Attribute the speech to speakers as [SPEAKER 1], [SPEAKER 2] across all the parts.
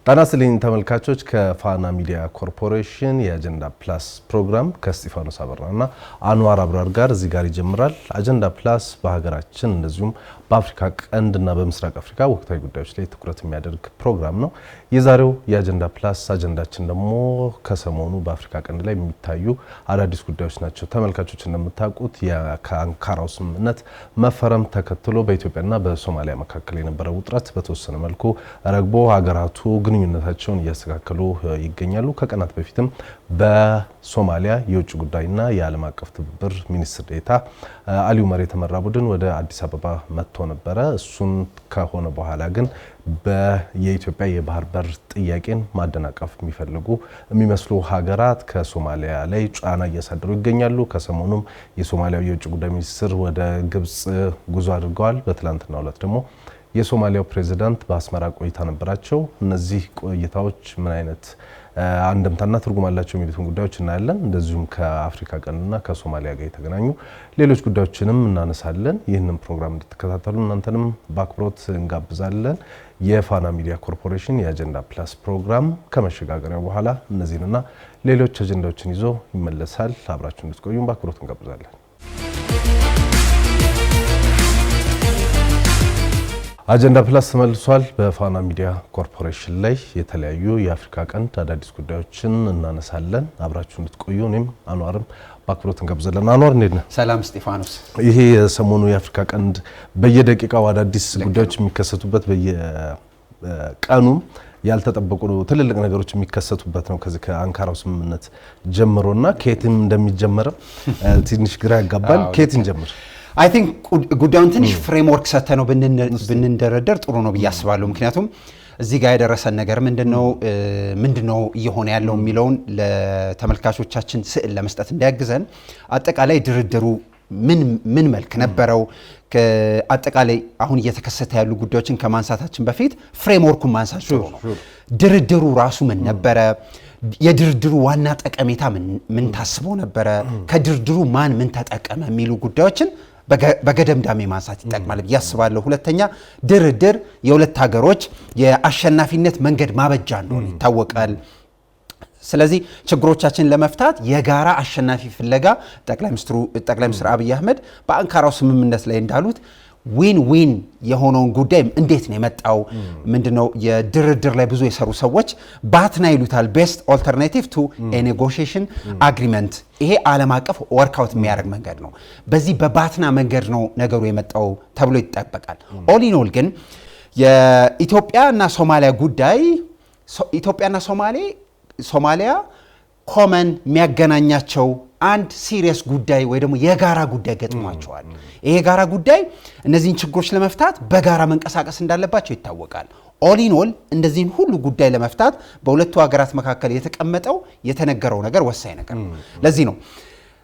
[SPEAKER 1] ጣና ስልኝ ተመልካቾች ከፋና ሚዲያ ኮርፖሬሽን የአጀንዳ ፕላስ ፕሮግራም ከስቲፋኖስ አበራና አንዋር አብራር ጋር እዚህ ጋር ይጀምራል። አጀንዳ ፕላስ በሀገራችን እንደዚሁም በአፍሪካ ቀንድና በምስራቅ አፍሪካ ወቅታዊ ጉዳዮች ላይ ትኩረት የሚያደርግ ፕሮግራም ነው። የዛሬው የአጀንዳ ፕላስ አጀንዳችን ደግሞ ከሰሞኑ በአፍሪካ ቀንድ ላይ የሚታዩ አዳዲስ ጉዳዮች ናቸው። ተመልካቾች እንደምታውቁት የአንካራው ስምምነት መፈረም ተከትሎ በኢትዮጵያና በሶማሊያ መካከል የነበረው ውጥረት በተወሰነ መልኩ ረግቦ ሀገራቱ ግንኙነታቸውን እያስተካከሉ ይገኛሉ። ከቀናት በፊትም በሶማሊያ የውጭ ጉዳይና የዓለም አቀፍ ትብብር ሚኒስትር ዴኤታ አሊ ኡመር የተመራ ቡድን ወደ አዲስ አበባ መጥቶ ነበረ። እሱን ከሆነ በኋላ ግን የኢትዮጵያ የባህር በር ጥያቄን ማደናቀፍ የሚመስሉ ሀገራት ከሶማሊያ ላይ ጫና እያሳደሩ ይገኛሉ። ከሰሞኑም የሶማሊያው የውጭ ጉዳይ ሚኒስትር ወደ ግብጽ ጉዞ አድርገዋል። በትላንትናው ዕለት ደግሞ የሶማሊያው ፕሬዝዳንት በአስመራ ቆይታ ነበራቸው። እነዚህ ቆይታዎች ምን አይነት አንድምታና ትርጉም አላቸው የሚሉትን ጉዳዮች እናያለን። እንደዚሁም ከአፍሪካ ቀንድና ከሶማሊያ ጋር የተገናኙ ሌሎች ጉዳዮችንም እናነሳለን። ይህንን ፕሮግራም እንድትከታተሉ እናንተንም በአክብሮት እንጋብዛለን። የፋና ሚዲያ ኮርፖሬሽን የአጀንዳ ፕላስ ፕሮግራም ከመሸጋገሪያው በኋላ እነዚህንና ሌሎች አጀንዳዎችን ይዞ ይመለሳል። አብራችሁ እንድትቆዩም በአክብሮት እንጋብዛለን። አጀንዳ ፕላስ ተመልሷል። በፋና ሚዲያ ኮርፖሬሽን ላይ የተለያዩ የአፍሪካ ቀንድ አዳዲስ ጉዳዮችን እናነሳለን። አብራችሁ እንድትቆዩ እኔም አንዋርም በአክብሮት እንጋብዛለን። አንዋር እንዴት ነህ?
[SPEAKER 2] ሰላም ስጢፋኖስ።
[SPEAKER 1] ይሄ የሰሞኑ የአፍሪካ ቀንድ በየደቂቃው አዳዲስ ጉዳዮች የሚከሰቱበት በየቀኑም ያልተጠበቁ ትልልቅ ነገሮች የሚከሰቱበት ነው። ከዚህ ከአንካራው ስምምነት ጀምሮና ከየትም እንደሚጀመረው ትንሽ ግራ ያጋባል። ከየት እንጀምር?
[SPEAKER 2] አይ ቲንክ ጉዳዩን ትንሽ ፍሬምወርክ ሰተነው ብንደረደር ጥሩ ነው ብዬ አስባለሁ። ምክንያቱም እዚህ ጋር የደረሰን ነገር ምንድነው እየሆነ ያለው የሚለውን ለተመልካቾቻችን ስዕል ለመስጠት እንዲያግዘን አጠቃላይ ድርድሩ ምን መልክ ነበረው፣ አጠቃላይ አሁን እየተከሰተ ያሉ ጉዳዮችን ከማንሳታችን በፊት ፍሬምወርኩን ማንሳት ጥሩ ነው። ድርድሩ ራሱ ምን ነበረ? የድርድሩ ዋና ጠቀሜታ ምን ታስቦ ነበረ? ከድርድሩ ምን ተጠቀመ? የሚሉ ጉዳዮችን በገደምዳሜ ማንሳት ይጠቅማል ብዬ አስባለሁ። ሁለተኛ ድርድር የሁለት ሀገሮች የአሸናፊነት መንገድ ማበጃ እንደሆነ ይታወቃል። ስለዚህ ችግሮቻችንን ለመፍታት የጋራ አሸናፊ ፍለጋ ጠቅላይ ሚኒስትር አብይ አህመድ በአንካራው ስምምነት ላይ እንዳሉት ዊን የሆነውን ጉዳይ እንዴት ነው የመጣው? ምንድነው የድርድር ላይ ብዙ የሰሩ ሰዎች ባትና ይሉታል፣ ቤስት ኦልተርናቲቭ ቱ ኔጎሽዬሽን አግሪመንት። ይሄ ዓለም አቀፍ ወርክአውት የሚያደርግ መንገድ ነው። በዚህ በባትና መንገድ ነው ነገሩ የመጣው ተብሎ ይጠበቃል። ኦል ግን የኢትዮጵያና ሶማሊያ ጉዳይ ኢትዮጵያና ሶማሊያ ኮመን የሚያገናኛቸው አንድ ሲሪየስ ጉዳይ ወይ ደግሞ የጋራ ጉዳይ ገጥሟቸዋል። ይሄ የጋራ ጉዳይ እነዚህን ችግሮች ለመፍታት በጋራ መንቀሳቀስ እንዳለባቸው ይታወቃል። ኦል እንደዚህን ሁሉ ጉዳይ ለመፍታት በሁለቱ ሀገራት መካከል የተነገረው ነገር ወሳኝ ነገር ነው። ለዚህ ነው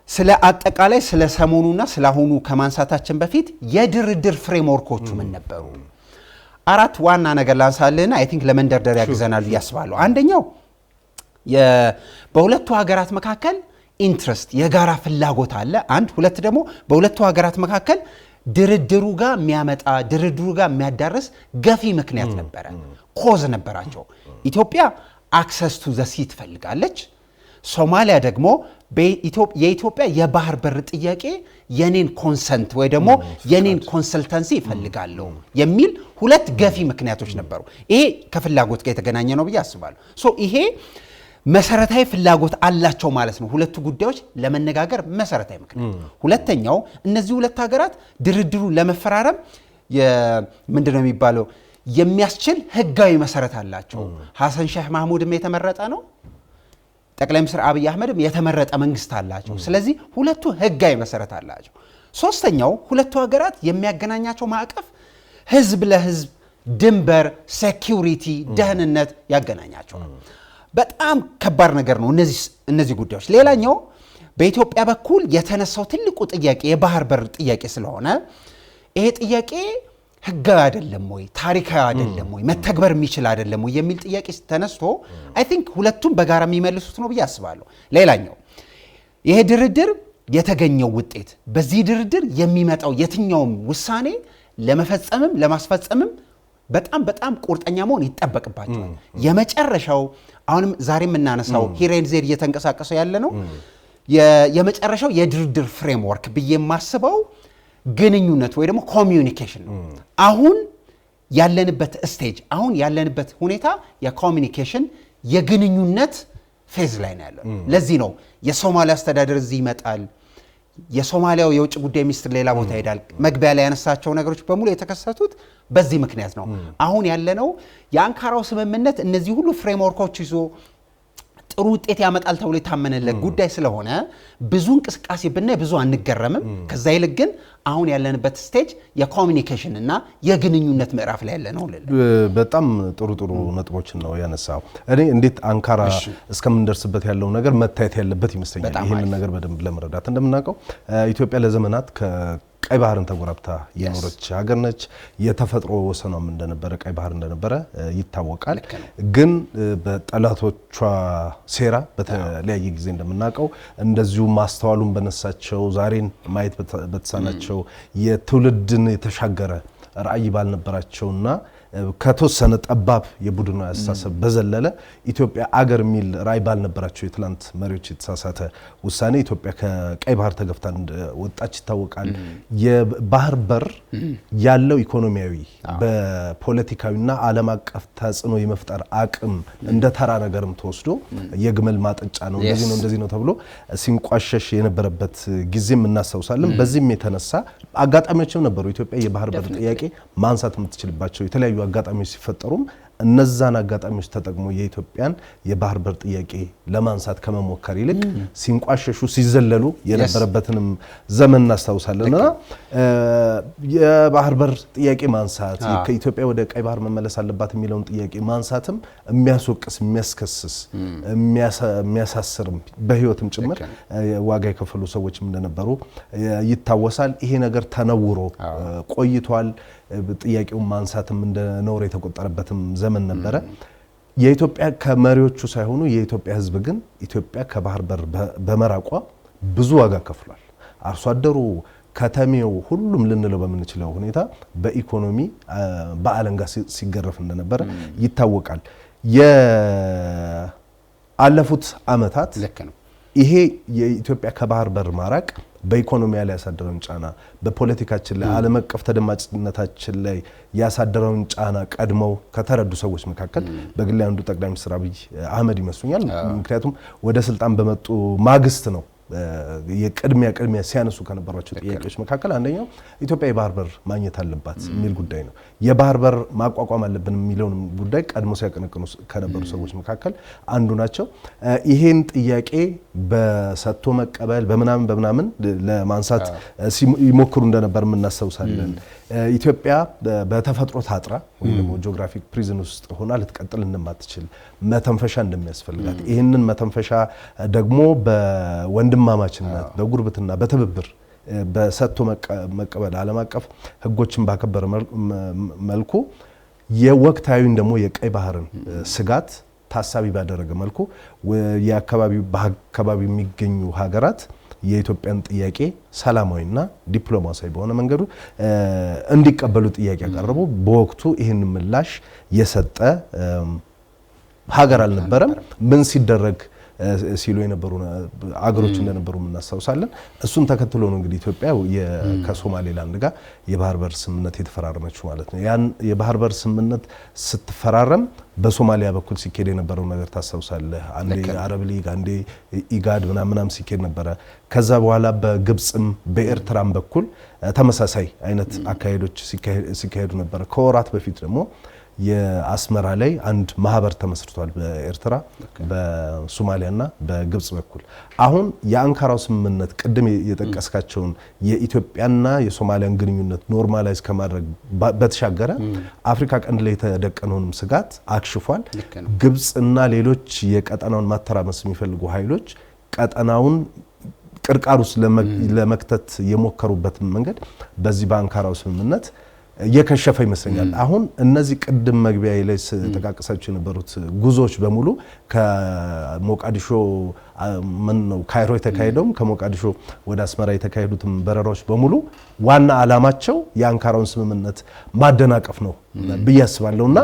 [SPEAKER 2] ስለ አጠቃላይ ስለ ሰሞኑና ስለ አሁኑ ከማንሳታችን በፊት የድርድር ፍሬምወርኮቹ ምን ነበሩ? አራት ዋና ነገር ላንሳልና አይ ቲንክ ለመንደርደሪያ ያግዘናል ያስባሉ። አንደኛው በሁለቱ ሀገራት መካከል ኢንትረስት የጋራ ፍላጎት አለ። ሁለት ደግሞ በሁለቱ ሀገራት መካከል ድርድሩ ጋር የሚያዳርስ ገፊ ምክንያት ነበረ፣ ኮዝ ነበራቸው። ኢትዮጵያ አክሰስ ቱ ዘ ሲ ትፈልጋለች። ሶማሊያ ደግሞ የኢትዮጵያ የባህር በር ጥያቄ የኔን ኮንሰንት ወይ ደግሞ የኔን ኮንሰልተንሲ ይፈልጋለሁ የሚል ሁለት ገፊ ምክንያቶች ነበሩ። ይሄ ከፍላጎት ጋር የተገናኘ ነው ብዬ አስባለሁ። ይሄ መሰረታዊ ፍላጎት አላቸው ማለት ነው። ሁለቱ ጉዳዮች ለመነጋገር መሰረታዊ ምክንያት። ሁለተኛው እነዚህ ሁለት ሀገራት ድርድሩ ለመፈራረም ምንድነው የሚባለው የሚያስችል ህጋዊ መሰረት አላቸው። ሐሰን ሼህ መሐሙድም የተመረጠ ነው፣ ጠቅላይ ሚኒስትር አብይ አህመድም የተመረጠ መንግስት አላቸው። ስለዚህ ሁለቱ ህጋዊ መሰረት አላቸው። ሶስተኛው ሁለቱ ሀገራት የሚያገናኛቸው ማዕቀፍ ህዝብ ለህዝብ ድንበር፣ ሴኩሪቲ፣ ደህንነት ያገናኛቸዋል። በጣም ከባድ ነገር ነው እነዚህ ጉዳዮች። ሌላኛው በኢትዮጵያ በኩል የተነሳው ትልቁ ጥያቄ የባህር በር ጥያቄ ስለሆነ ይሄ ጥያቄ ህጋዊ አይደለም ወይ፣ ታሪካዊ አይደለም ወይ፣ መተግበር የሚችል አይደለም ወይ የሚል ጥያቄ ተነስቶ አይ ቲንክ ሁለቱም በጋራ የሚመልሱት ነው ብዬ አስባለሁ። ሌላኛው ይሄ ድርድር የተገኘው ውጤት፣ በዚህ ድርድር የሚመጣው የትኛውም ውሳኔ ለመፈጸምም ለማስፈጸምም በጣም ቁርጠኛ መሆን ይጠበቅባቸዋል። የመጨረሻው አሁንም ዛሬም እናነሳው ሂሬን ዜድ እየተንቀሳቀሰ ያለ ነው የመጨረሻው የድርድር ፍሬምወርክ ብዬ ማስበው ግንኙነት ወይ ደግሞ ኮሚዩኒኬሽን ነው። አሁን ያለንበት ስቴጅ አሁን ያለንበት ሁኔታ የኮሚዩኒኬሽን የግንኙነት ፌዝ ላይ ነው ያለው። ለዚህ ነው የሶማሊያ አስተዳደር እዚህ ይመጣል፣ የሶማሊያው የውጭ ጉዳይ ሚኒስትር ሌላ ቦታ ይሄዳል። መግቢያ ላይ ያነሳቸው ነገሮች በሙሉ የተከሰቱት በዚህ ምክንያት ነው። አሁን ያለነው የአንካራው ስምምነት እነዚህ ሁሉ ፍሬምወርኮች ይዞ ጥሩ ውጤት ያመጣል ተብሎ የታመነለት ጉዳይ ስለሆነ ብዙ እንቅስቃሴ ብናይ ብዙ አንገረምም። ከዛ ይልቅ ግን አሁን ያለንበት ስቴጅ የኮሚኒኬሽን እና የግንኙነት ምዕራፍ ላይ ያለ ነው።
[SPEAKER 1] በጣም ጥሩ ነጥቦችን ነው ያነሳው። እኔ እንዴት አንካራ እስከምንደርስበት ያለው ነገር መታየት ያለበት ይመስለኛል። ይሄን ነገር በደንብ ለመረዳት እንደምናውቀው ኢትዮጵያ ለዘመናት ቀይ ባህርን ተጎራብታ የኖረች ሀገር ነች። የተፈጥሮ ወሰኗም እንደነበረ ቀይ ባህር እንደነበረ ይታወቃል። ግን በጠላቶቿ ሴራ በተለያየ ጊዜ እንደምናውቀው እንደዚሁ ማስተዋሉን በነሳቸው ዛሬን ማየት በተሳናቸው የትውልድን የተሻገረ ራዕይ ባልነበራቸውና ከተወሰነ ጠባብ የቡድናዊ አስተሳሰብ በዘለለ ኢትዮጵያ አገር የሚል ራዕይ ባልነበራቸው የትላንት መሪዎች የተሳሳተ ውሳኔ ኢትዮጵያ ከቀይ ባህር ተገፍታ ወጣች ይታወቃል። የባህር በር ያለው ኢኮኖሚያዊ በፖለቲካዊና ዓለም አቀፍ ተጽዕኖ የመፍጠር አቅም እንደ ተራ ነገርም ተወስዶ የግመል ማጠጫ ነው እንደዚህ ነው ተብሎ ሲንቋሸሽ የነበረበት ጊዜም እናስታውሳለን። በዚህም የተነሳ አጋጣሚዎችም ነበሩ ኢትዮጵያ የባህር በር ጥያቄ ማንሳት የምትችልባቸው የተለያዩ አጋጣሚዎች ሲፈጠሩም እነዛን አጋጣሚዎች ተጠቅሞ የኢትዮጵያን የባህር በር ጥያቄ ለማንሳት ከመሞከር ይልቅ ሲንቋሸሹ ሲዘለሉ የነበረበትንም ዘመን እናስታውሳለንና የባህር በር ጥያቄ ማንሳት ከኢትዮጵያ ወደ ቀይ ባህር መመለስ አለባት የሚለውን ጥያቄ ማንሳትም የሚያስወቅስ የሚያስከስስ የሚያሳስርም በህይወትም ጭምር ዋጋ የከፈሉ ሰዎችም እንደነበሩ ይታወሳል። ይሄ ነገር ተነውሮ ቆይቷል። ጥያቄውን ማንሳትም እንደ ነውር የተቆጠረበትም ዘመን ነበረ። የኢትዮጵያ ከመሪዎቹ ሳይሆኑ የኢትዮጵያ ሕዝብ ግን ኢትዮጵያ ከባህር በር በመራቋ ብዙ ዋጋ ከፍሏል። አርሶ አደሩ፣ ከተሜው፣ ሁሉም ልንለው በምንችለው ሁኔታ በኢኮኖሚ በአለንጋ ሲገረፍ እንደነበረ ይታወቃል። የአለፉት ዓመታት ይሄ የኢትዮጵያ ከባህር በር ማራቅ በኢኮኖሚ ላይ ያሳደረውን ጫና በፖለቲካችን ላይ ዓለም አቀፍ ተደማጭነታችን ላይ ያሳደረውን ጫና ቀድመው ከተረዱ ሰዎች መካከል በግል አንዱ ጠቅላይ ሚኒስትር አብይ አህመድ ይመስሉኛል። ምክንያቱም ወደ ስልጣን በመጡ ማግስት ነው የቅድሚያ ሲያነሱ ከነበሯቸው ጥያቄዎች መካከል አንደኛው ኢትዮጵያ የባህር በር ማግኘት አለባት የሚል ጉዳይ ነው። የባህር በር ማቋቋም አለብን የሚለውን ጉዳይ ቀድሞ ሲያቀነቅኑ ከነበሩ ሰዎች መካከል አንዱ ናቸው። ይሄን ጥያቄ በሰጥቶ መቀበል በምናምን ለማንሳት ይሞክሩ እንደነበር እናስታውሳለን። ኢትዮጵያ በተፈጥሮ ታጥራ ወይ ደግሞ ጂኦግራፊክ ፕሪዝን ውስጥ ሆና ልትቀጥል እንደማትችል መተንፈሻ እንደሚያስፈልጋት ይህንን መተንፈሻ ደግሞ በወንድማማችነት በጉርብትና በትብብር በሰጥቶ መቀበል ዓለም አቀፍ ሕጎችን ባከበረ መልኩ የወቅታዊን ደግሞ የቀይ ባህርን ስጋት ታሳቢ ባደረገ መልኩ በአካባቢው የሚገኙ ሀገራት የኢትዮጵያን ጥያቄ ሰላማዊና ዲፕሎማሲያዊ በሆነ መንገዱ እንዲቀበሉ ጥያቄ ያቀረቡ በወቅቱ ይህን ምላሽ የሰጠ ሀገር አልነበረም። ምን ሲደረግ ሲሉ የነበሩ አገሮች እንደነበሩ እናስታውሳለን። እሱን ተከትሎ ነው እንግዲህ ኢትዮጵያ ከሶማሌላንድ ጋር የባህር በር ስምምነት የተፈራረመችው ማለት ነው። ያን የባህር በር ስምምነት ስትፈራረም በሶማሊያ በኩል ሲኬድ የነበረው ነገር ታስታውሳለህ። አንዴ አረብ ሊግ አንዴ ኢጋድ ምናምን ሲኬድ ነበረ። ከዛ በኋላ በግብጽም በኤርትራም በኩል ተመሳሳይ አይነት አካሄዶች ሲካሄዱ ነበር። ከወራት በፊት ደግሞ የአስመራ ላይ አንድ ማህበር ተመስርቷል በኤርትራ በሶማሊያና በግብጽ በኩል። አሁን የአንካራው ስምምነት ቅድም የጠቀስካቸውን የኢትዮጵያና የሶማሊያን ግንኙነት ኖርማላይዝ ከማድረግ በተሻገረ አፍሪካ ቀንድ ላይ የተደቀነውን ስጋት አክሽፏል። ግብጽና ሌሎች የቀጠናውን ማተራመስ የሚፈልጉ ኃይሎች ቀጠናውን ቅርቃር ውስጥ ለመክተት የሞከሩበት መንገድ በዚህ በአንካራው ስምምነት የከሸፈ ይመስለኛል። አሁን እነዚህ ቅድም መግቢያ ላይ ተቃቀሳቸው የነበሩት ጉዞዎች በሙሉ ከሞቃዲሾ ካይሮ የተካሄደውም ከሞቃዲሾ ወደ አስመራ የተካሄዱትም በረራዎች በሙሉ ዋና ዓላማቸው የአንካራውን ስምምነት ማደናቀፍ ነው ብዬ አስባለሁና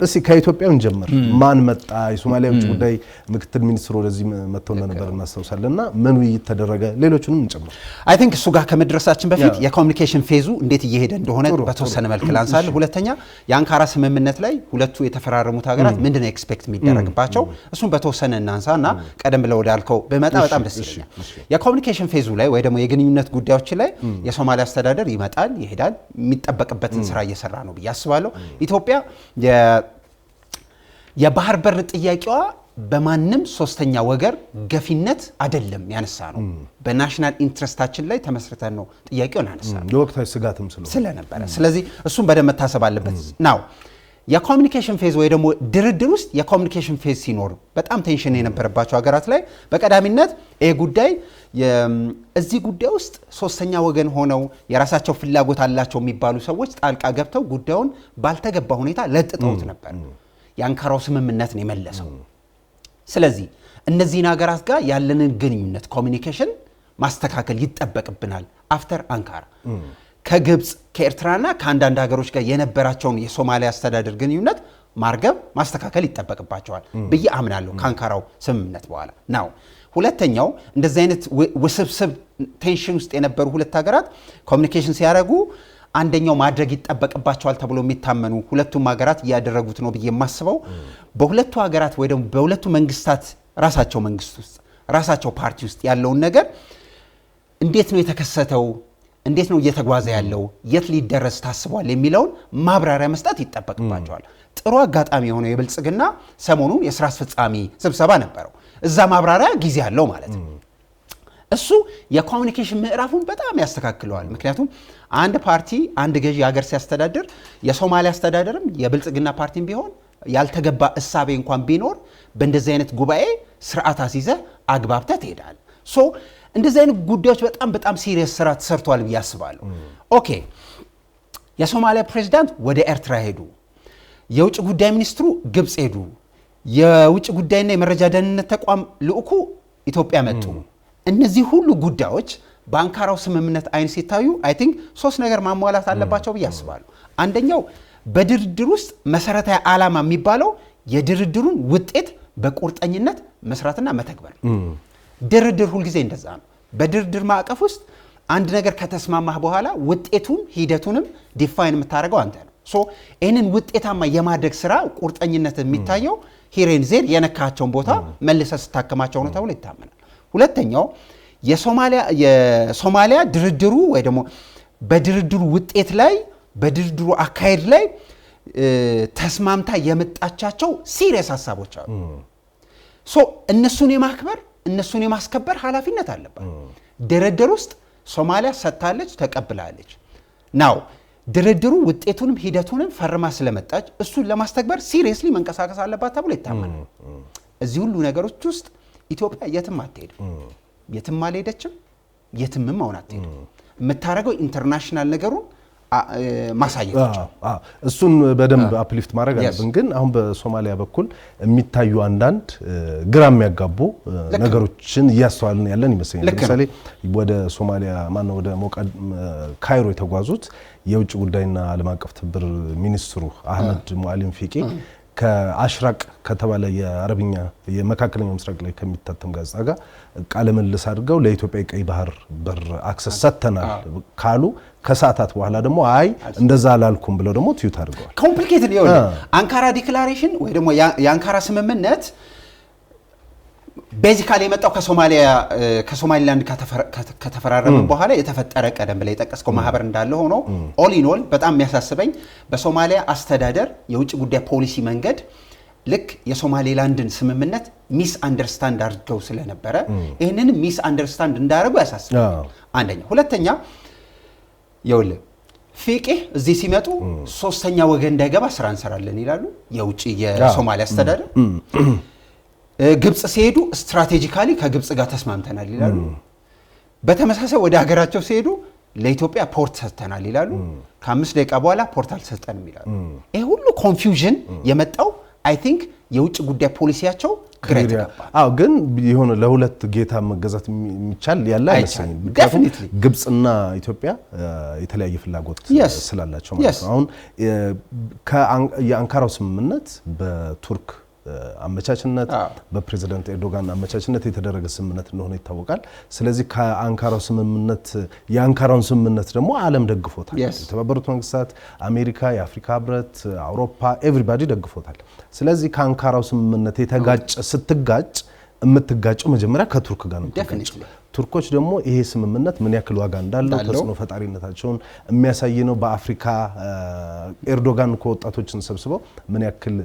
[SPEAKER 1] እስኪ ከኢትዮጵያው እንጀምር። ማን መጣ? የሶማሊያ ውጭ ጉዳይ ምክትል ሚኒስትሩ ወደዚህ መጥተው እንደነበር እናስታውሳለንና ምን ውይይት ተደረገ? ሌሎችንም እንጨምር።
[SPEAKER 2] አይ ቲንክ እሱ ጋር ከመድረሳችን በፊት የኮሙኒኬሽን ፌዙ እንዴት እየሄደ እንደሆነ በተወሰነ መልክ ላንሳል። ሁለተኛ የአንካራ ስምምነት ላይ ሁለቱ የተፈራረሙት ሀገራት ምንድነው ኤክስፔክት የሚደረግባቸው እሱን በተወሰነ እናንሳና ቀደም ብለው ወዳልከው በመጣ በጣም ደስ ይለኛል። የኮሙኒኬሽን ፌዙ ላይ ወይ ደግሞ የግንኙነት ጉዳዮች ላይ የሶማሊያ አስተዳደር ይመጣል ይሄዳል፣ የሚጠበቅበትን ስራ እየሰራ ነው ብዬ አስባለሁ። ኢትዮጵያ የባህር በር ጥያቄዋ በማንም ሶስተኛ ወገን ገፊነት አይደለም ያነሳ ነው። በናሽናል ኢንትረስታችን ላይ ተመስርተን ነው ጥያቄውን ያነሳ ነው።
[SPEAKER 1] የወቅታዊ ስጋትም ስለነበረ
[SPEAKER 2] ስለዚህ እሱን በደንብ መታሰብ አለበት። ናው የኮሙኒኬሽን ፌዝ ወይ ደግሞ ድርድር ውስጥ የኮሙኒኬሽን ፌዝ ሲኖር በጣም ቴንሽን የነበረባቸው ሀገራት ላይ በቀዳሚነት ይሄ ጉዳይ እዚህ ጉዳይ ውስጥ ሶስተኛ ወገን ሆነው የራሳቸው ፍላጎት አላቸው የሚባሉ ሰዎች ጣልቃ ገብተው ጉዳዩን ባልተገባ ሁኔታ ለጥጠውት ነበር። የአንካራው ስምምነት ነው የመለሰው። ስለዚህ እነዚህን ሀገራት ጋር ያለንን ግንኙነት ኮሙኒኬሽን ማስተካከል ይጠበቅብናል። አፍተር አንካራ ከግብጽ ከኤርትራና ከአንዳንድ ሀገሮች ጋር የነበራቸውን የሶማሊያ አስተዳደር ግንኙነት ማርገብ ማስተካከል ይጠበቅባቸዋል ብዬ አምናለሁ ከአንካራው ስምምነት በኋላ ነው። ሁለተኛው እንደዚህ አይነት ውስብስብ ቴንሽን ውስጥ የነበሩ ሁለት ሀገራት ኮሙኒኬሽን ሲያደርጉ አንደኛው ማድረግ ይጠበቅባቸዋል ተብሎ የሚታመኑ ሁለቱም ሀገራት ያደረጉት ነው ብዬ የማስበው በሁለቱ ሀገራት ወይ ደግሞ በሁለቱ መንግስታት ራሳቸው መንግስት ውስጥ ራሳቸው ፓርቲ ውስጥ ያለውን ነገር እንዴት ነው የተከሰተው፣ እንዴት ነው እየተጓዘ ያለው፣ የት ሊደረስ ታስቧል የሚለውን ማብራሪያ መስጠት ይጠበቅባቸዋል። ጥሩ አጋጣሚ የሆነው የብልጽግና ሰሞኑን የስራ አስፈጻሚ ስብሰባ ነበረው። እዛ ማብራሪያ ጊዜ ያለው ማለት ነው። እሱ የኮሙኒኬሽን ምዕራፉን በጣም ያስተካክለዋል። ምክንያቱም አንድ ፓርቲ አንድ ገዢ ሀገር ሲያስተዳድር የሶማሊያ አስተዳደርም የብልጽግና ፓርቲም ቢሆን ያልተገባ እሳቤ እንኳን ቢኖር በእንደዚህ አይነት ጉባኤ ስርዓት አስይዘህ አግባብተህ ትሄዳለህ። ሶ እንደዚህ አይነት ጉዳዮች በጣም ሲሪየስ ስራ ተሰርቷል ብዬ አስባለሁ። ኦኬ የሶማሊያ ፕሬዝዳንት ወደ ኤርትራ ሄዱ። የውጭ ጉዳይ ሚኒስትሩ ግብጽ ሄዱ። የውጭ ጉዳይና የመረጃ ደህንነት ተቋም ልኡኩ ኢትዮጵያ መጡ። እነዚህ ሁሉ ጉዳዮች በአንካራው ስምምነት አይን ሲታዩ አይ ቲንክ ሶስት ነገር ማሟላት አለባቸው ብዬ አስባለሁ። አንደኛው በድርድር ውስጥ መሰረታዊ ዓላማ የሚባለው የድርድሩን ውጤት በቁርጠኝነት መስራትና መተግበር ነው። ድርድር ሁልጊዜ እንደዛ ነው። በድርድር ማዕቀፍ ውስጥ አንድ ነገር ከተስማማህ በኋላ ውጤቱን ሂደቱንም ዲፋይን የምታደርገው አንተ ነው። ሶ ይህንን ውጤታማ የማድረግ ስራ ቁርጠኝነት የሚታየው ሂሬን ዜር የነካቸውን ቦታ መልሰህ ስታከማቸው ነው ተብሎ ይታመናል። ሁለተኛው የሶማሊያ ድርድሩ ወይ ደግሞ በድርድሩ ውጤት ላይ በድርድሩ አካሄድ ላይ ተስማምታ የመጣቻቸው ሲሪየስ ሀሳቦች አሉ። ሶ እነሱን የማክበር እነሱን የማስከበር ኃላፊነት አለባት። ድርድር ውስጥ ሶማሊያ ሰጥታለች፣ ተቀብላለች። ናው ድርድሩ ውጤቱንም ሂደቱንም ፈርማ ስለመጣች እሱን ለማስተግበር ሲሪየስሊ መንቀሳቀስ አለባት ተብሎ ይታመናል። እዚህ ሁሉ ነገሮች ውስጥ ኢትዮጵያ የትም አትሄድም፣ የትም አልሄደችም፣ የትምም አሁን አትሄድም። የምታደርገው ኢንተርናሽናል ነገሩን ማሳየት ነው።
[SPEAKER 1] እሱን በደንብ አፕሊፍት ማድረግ አለብን። ግን አሁን በሶማሊያ በኩል የሚታዩ አንዳንድ ግራ የሚያጋቡ ነገሮችን እያስተዋልን ያለን ይመስለኛል። ለምሳሌ ወደ ሶማሊያ ወደ ካይሮ የተጓዙት የውጭ ጉዳይና ዓለም አቀፍ ትብብር ሚኒስትሩ አህመድ ሙአሊም ፊቂ ከአሽራቅ ከተባለ የአረብኛ የመካከለኛው ምስራቅ ላይ ከሚታተም ጋዜጣ ጋር ቃለ ምልልስ አድርገው ለኢትዮጵያ ቀይ ባህር በር አክሰስ ሰጥተናል ካሉ ከሰዓታት በኋላ ደግሞ አይ እንደዛ አላልኩም ብለው ደግሞ ትዊት አድርገዋል።
[SPEAKER 2] ኮምፕሊኬትድ ነው። አንካራ ዲክላሬሽን ወይ ደግሞ የአንካራ ስምምነት ቤዚካሊ የመጣው ከሶማሊላንድ ከተፈራረመ በኋላ የተፈጠረ ቀደም ብለ የጠቀስከው ማህበር እንዳለ ሆኖ ኦል ኢን ኦል በጣም የሚያሳስበኝ በሶማሊያ አስተዳደር የውጭ ጉዳይ ፖሊሲ መንገድ ልክ የሶማሊላንድን ስምምነት ሚስ አንደርስታንድ አድርገው ስለነበረ ይህንን ሚስ አንደርስታንድ እንዳደረጉ ያሳስባል። አንደኛ። ሁለተኛ ይኸውልህ ፊቂ እዚህ ሲመጡ ሶስተኛ ወገን እንዳይገባ ስራ እንሰራለን ይላሉ የውጭ የሶማሊያ አስተዳደር። ግብጽ ሲሄዱ ስትራቴጂካሊ ከግብጽ ጋር ተስማምተናል ይላሉ። በተመሳሳይ ወደ ሀገራቸው ሲሄዱ ለኢትዮጵያ ፖርት ሰጥተናል ይላሉ። ከ5 ደቂቃ በኋላ ፖርት አልሰጠንም ይላሉ። ይሄ ሁሉ ኮንፊውዥን የመጣው አይ ቲንክ የውጭ ጉዳይ ፖሊሲያቸው ግራ ይገባል።
[SPEAKER 1] ግን የሆነ ለሁለት ጌታ መገዛት የሚቻል ያለ አይመስለኝም።
[SPEAKER 2] ዴፊኒትሊ
[SPEAKER 1] ግብጽና ኢትዮጵያ የተለያየ ፍላጎት ስላላቸው ማለት ነው። አሁን የአንካራው ስምምነት በቱርክ አመቻችነት በፕሬዝዳንት ኤርዶጋን አመቻችነት የተደረገ ስምምነት እንደሆነ ይታወቃል። ስለዚህ የአንካራውን ስምምነት ደግሞ ዓለም ደግፎታል። የተባበሩት መንግስታት፣ አሜሪካ፣ የአፍሪካ ህብረት፣ አውሮፓ ኤቭሪባዲ ደግፎታል። ስለዚህ ከአንካራው ስምምነት ስትጋጭ የምትጋጨው መጀመሪያ ከቱርክ ጋር ነው። ቱርኮች ደግሞ ይሄ ስምምነት ምን ያክል ዋጋ እንዳለው ተጽዕኖ ፈጣሪነታቸውን የሚያሳይ ነው። በአፍሪካ ኤርዶጋን ወጣቶችን ሰብስበው ምን ያክል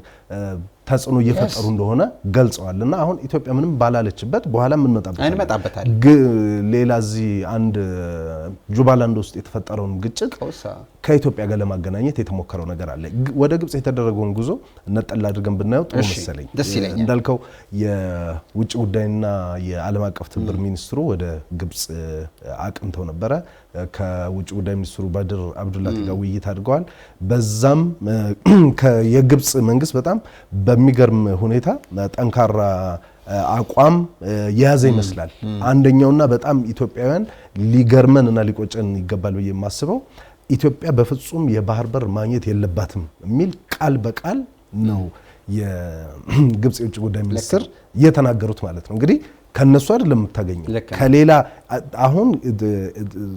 [SPEAKER 1] ተጽዕኖ እየፈጠሩ እንደሆነ ገልጸዋልና አሁን ኢትዮጵያ ምንም ባላለችበት በኋላ ምን መጣበታል ሌላ እዚህ አንድ ጁባላንድ ውስጥ የተፈጠረውን ግጭት ከኢትዮጵያ ጋር ለማገናኘት የተሞከረው ነገር አለ። ወደ ግብጽ የተደረገውን ጉዞ ነጠላ አድርገን ብናየው ጥሩ መሰለኝ። እንዳልከው የውጭ ጉዳይና የዓለም አቀፍ ትብብር ሚኒስትሩ ወደ ግብጽ አቅንተው ነበረ። ከውጭ ጉዳይ ሚኒስትሩ ባድር አብዱላቲ ጋር ውይይት አድርገዋል። በዛም የግብጽ መንግስት በጣም በሚገርም ሁኔታ ጠንካራ አቋም የያዘ ይመስላል። አንደኛውና በጣም ኢትዮጵያውያን ሊገርመንና ሊቆጨን ይገባል ብዬ የማስበው ኢትዮጵያ በፍጹም የባህር በር ማግኘት የለባትም የሚል ቃል በቃል ነው የግብጽ የውጭ ጉዳይ ሚኒስትር የተናገሩት ማለት ነው። እንግዲህ ከነሱ አይደለም የምታገኘው ከሌላ አሁን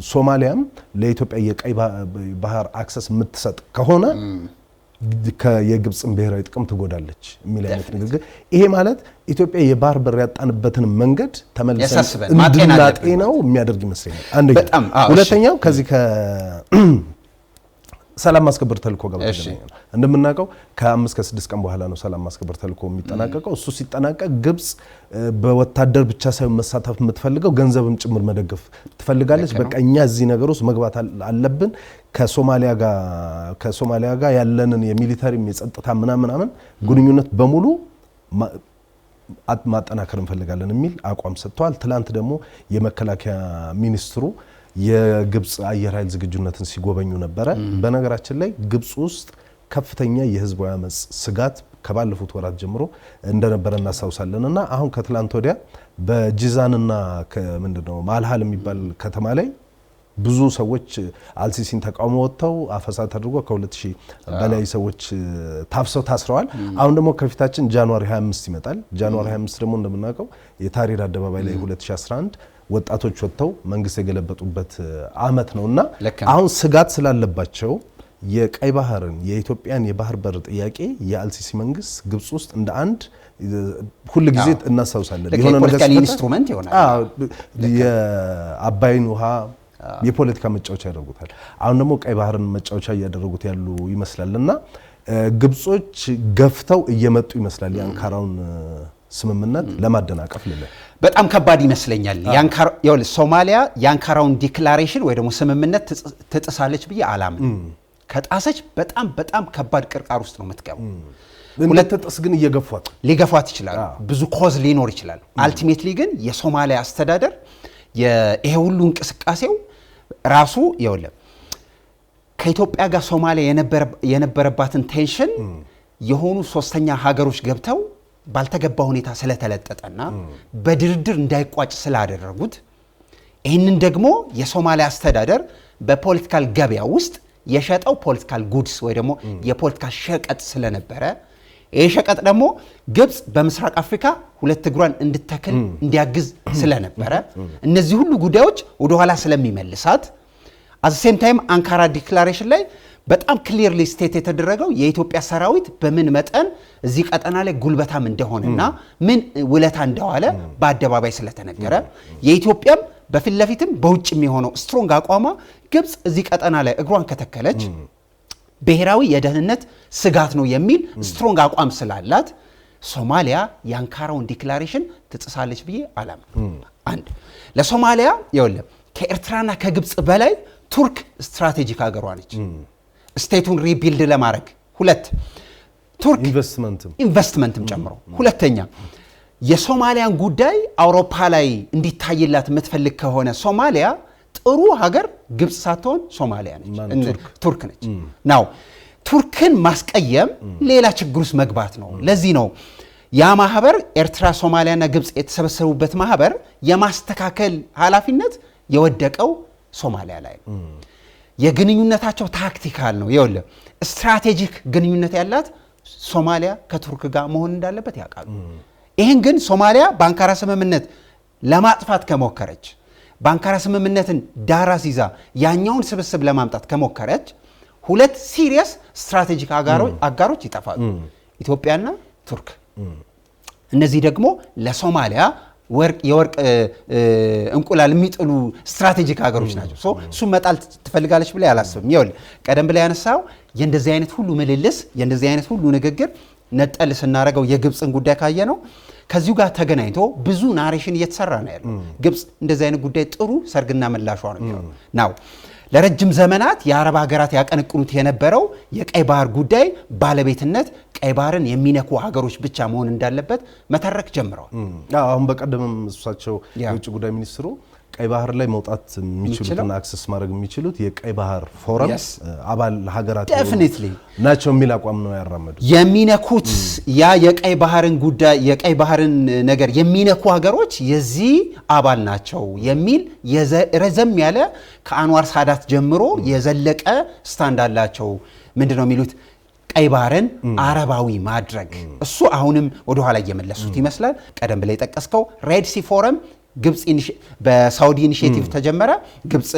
[SPEAKER 1] ሶማሊያም ለኢትዮጵያ የቀይ ባህር አክሰስ የምትሰጥ ከሆነ የግብጽን ብሔራዊ ጥቅም ትጎዳለች የሚል አይነት ንግግር። ይሄ ማለት ኢትዮጵያ የባህር በር ያጣንበትን መንገድ ተመልሰን እንድናጤነው የሚያደርግ ይመስለኛል። አንደኛው ሁለተኛው ከዚህ ሰላም ማስከበር ተልኮ ጋር በተገናኘ ነው። እንደምናውቀው ከ5 እስከ 6 ቀን በኋላ ነው ሰላም ማስከበር ተልኮ የሚጠናቀቀው። እሱ ሲጠናቀቅ ግብጽ በወታደር ብቻ ሳይሆን መሳተፍ የምትፈልገው ገንዘብም ጭምር መደገፍ ትፈልጋለች። በቃ እኛ እዚህ ነገር ውስጥ መግባት አለብን፣ ከሶማሊያ ጋር ያለንን የሚሊታሪም የጸጥታ ምናምን ግንኙነት በሙሉ ማጠናከር እንፈልጋለን የሚል አቋም ሰጥተዋል። ትላንት ደግሞ የመከላከያ ሚኒስትሩ የግብጽ አየር ኃይል ዝግጁነትን ሲጎበኙ ነበረ። በነገራችን ላይ ግብጽ ውስጥ ከፍተኛ የህዝባዊ አመጽ ስጋት ከባለፉት ወራት ጀምሮ እንደነበረ እናስታውሳለንና አሁን ከትላንት ወዲያ በጂዛንና ከምንድነው ማልሃል የሚባል ከተማ ላይ ብዙ ሰዎች አልሲሲን ተቃውሞ ወጥተው አፈሳ ተደርጎ ከ2000 በላይ ሰዎች ታስረዋል። አሁን ደግሞ ከፊታችን ጃንዋሪ 25 ይመጣል። ጃንዋሪ 25 ደግሞ እንደምናውቀው የታሪር አደባባይ ላይ 2011 ወጣቶች ወጥተው መንግስት የገለበጡበት አመት ነውና አሁን ስጋት ስላለባቸው የቀይ ባህርን የኢትዮጵያን የባህር በር ጥያቄ የአልሲሲ መንግስት ግብጽ ውስጥ እንደ አንድ ሁሉ ጊዜ እናሳውሳለን
[SPEAKER 2] የሆነ ነገር ኢንስትሩመንት ይሆናል።
[SPEAKER 1] የአባይን ውሃ የፖለቲካ መጫወቻ ያደርጉታል። አሁን ደግሞ ቀይ ባህርን መጫወቻ እያደረጉት ያሉ ይመስላልና ግብጾች ገፍተው እየመጡ ይመስላል የአንካራውን ስምምነት ለማደናቀፍ ልለ
[SPEAKER 2] በጣም ከባድ ይመስለኛል። ሶማሊያ የአንካራውን ዲክላሬሽን ወይ ደግሞ ስምምነት ትጥሳለች ብዬ አላምን። ከጣሰች በጣም ከባድ ቅርቃር ውስጥ ነው የምትገባው።
[SPEAKER 1] ሁለት ጥስ ግን
[SPEAKER 2] ሊገፏት ይችላል። ብዙ ኮዝ ሊኖር ይችላል። አልቲሜትሊ ግን የሶማሊያ አስተዳደር ይሄ ሁሉ እንቅስቃሴው ራሱ ከኢትዮጵያ ጋር ሶማሊያ የነበረባትን ቴንሽን የሆኑ ሶስተኛ ሀገሮች ገብተው ባልተገባ ሁኔታ ስለተለጠጠና በድርድር እንዳይቋጭ ስላደረጉት ይህንን ደግሞ የሶማሊያ አስተዳደር በፖለቲካል ገበያ ውስጥ የሸጠው ፖለቲካል ጉድስ ወይ ደግሞ የፖለቲካል ሸቀጥ ስለነበረ ይሄ ሸቀጥ ደግሞ ግብጽ በምስራቅ አፍሪካ ሁለት እግሯን እንድትተክል እንዲያግዝ ስለነበረ እነዚህ ሁሉ ጉዳዮች ወደ ኋላ ስለሚመልሳት at the same time አንካራ ዲክላሬሽን ላይ በጣም ክሊርሊ ስቴት የተደረገው የኢትዮጵያ ሰራዊት በምን መጠን እዚህ ቀጠና ላይ ጉልበታም እንደሆነና ምን ውለታ እንደዋለ በአደባባይ ስለተነገረ የኢትዮጵያም በፊት ለፊትም በውጭ የሚሆነው ስትሮንግ አቋማ ግብጽ እዚህ ቀጠና ላይ እግሯን ከተከለች ብሔራዊ የደህንነት ስጋት ነው የሚል ስትሮንግ አቋም ስላላት ሶማሊያ የአንካራውን ዲክላሬሽን ትጥሳለች ብዬ አላምንም። አንድ ለሶማሊያ ከኤርትራና ከግብጽ በላይ ቱርክ ስትራቴጂክ ሀገሯ ነች ስቴቱን ሪቢልድ ለማድረግ። ሁለት ቱርክ ኢንቨስትመንትም ጨምሮ። ሁለተኛ የሶማሊያን ጉዳይ አውሮፓ ላይ እንዲታይላት የምትፈልግ ከሆነ ሶማሊያ ጥሩ ሀገር ግብጽ ሳትሆን ሶማሊያ ነች ቱርክ ነች ናው ቱርክን ማስቀየም ሌላ ችግር ውስጥ መግባት ነው ለዚህ ነው ያ ማህበር ኤርትራ ሶማሊያና ግብጽ የተሰበሰቡበት ማህበር የማስተካከል ኃላፊነት የወደቀው ሶማሊያ ላይ ነው የግንኙነታቸው ታክቲካል ነው ይወለ ስትራቴጂክ ግንኙነት ያላት ሶማሊያ ከቱርክ ጋር መሆን እንዳለበት ያውቃሉ ይሄን ግን ሶማሊያ ባንካራ ስምምነት ለማጥፋት ከሞከረች ባንካራ ስምምነትን ዳራስ ይዛ ያኛውን ስብስብ ለማምጣት ከሞከረች ሁለት ሲሪየስ ስትራቴጂክ አጋሮች ይጣፋሉ ኢትዮጵያና ቱርክ እነዚህ ደግሞ ለሶማሊያ የወርቅ እንቁላል የሚጥሉ ስትራቴጂክ አገሮች ናቸው እሱ መጣል ትፈልጋለች ብለ ያላስብም ይወል ቀደም ብለ ያነሳው የእንደዚህ አይነት ሁሉ ምልልስ የእንደዚህ አይነት ሁሉ ንግግር ነጠል ስናረጋው የግብጽን ጉዳይ ካየ ነው ከዚሁ ጋር ተገናኝቶ ብዙ ናሬሽን እየተሰራ ነው ያለው ግብጽ እንደዚህ አይነት ጉዳይ ጥሩ ሰርግና መላሿ ነው ናው ለረጅም ዘመናት የአረብ ሀገራት ያቀነቅኑት የነበረው የቀይ ባህር ጉዳይ ባለቤትነት ቀይ ባህርን የሚነኩ ሀገሮች ብቻ መሆን እንዳለበት መተረክ ጀምረዋል
[SPEAKER 1] አሁን በቀደምም እሳቸው የውጭ ጉዳይ ሚኒስትሩ ቀይ ባህር ላይ መውጣት የሚችሉትና አክሰስ ማድረግ የሚችሉት የቀይ ባህር ፎረም አባል ሀገራት ናቸው የሚል አቋም ነው ያራመዱት
[SPEAKER 2] የሚነኩት ያ የቀይ ባህርን ጉዳይ የቀይ ባህርን ነገር የሚነኩ ሀገሮች የዚህ አባል ናቸው የሚል ረዘም ያለ ከአንዋር ሳዳት ጀምሮ የዘለቀ ስታንድ አላቸው ምንድነው የሚሉት ቀይ ባህርን አረባዊ ማድረግ እሱ አሁንም ወደ ኋላ እየመለሱት ይመስላል ቀደም ብለ የጠቀስከው ሬድ ሲ ፎረም ግብጽ በሳውዲ ኢኒሺዬቲቭ ተጀመረ ግብጽ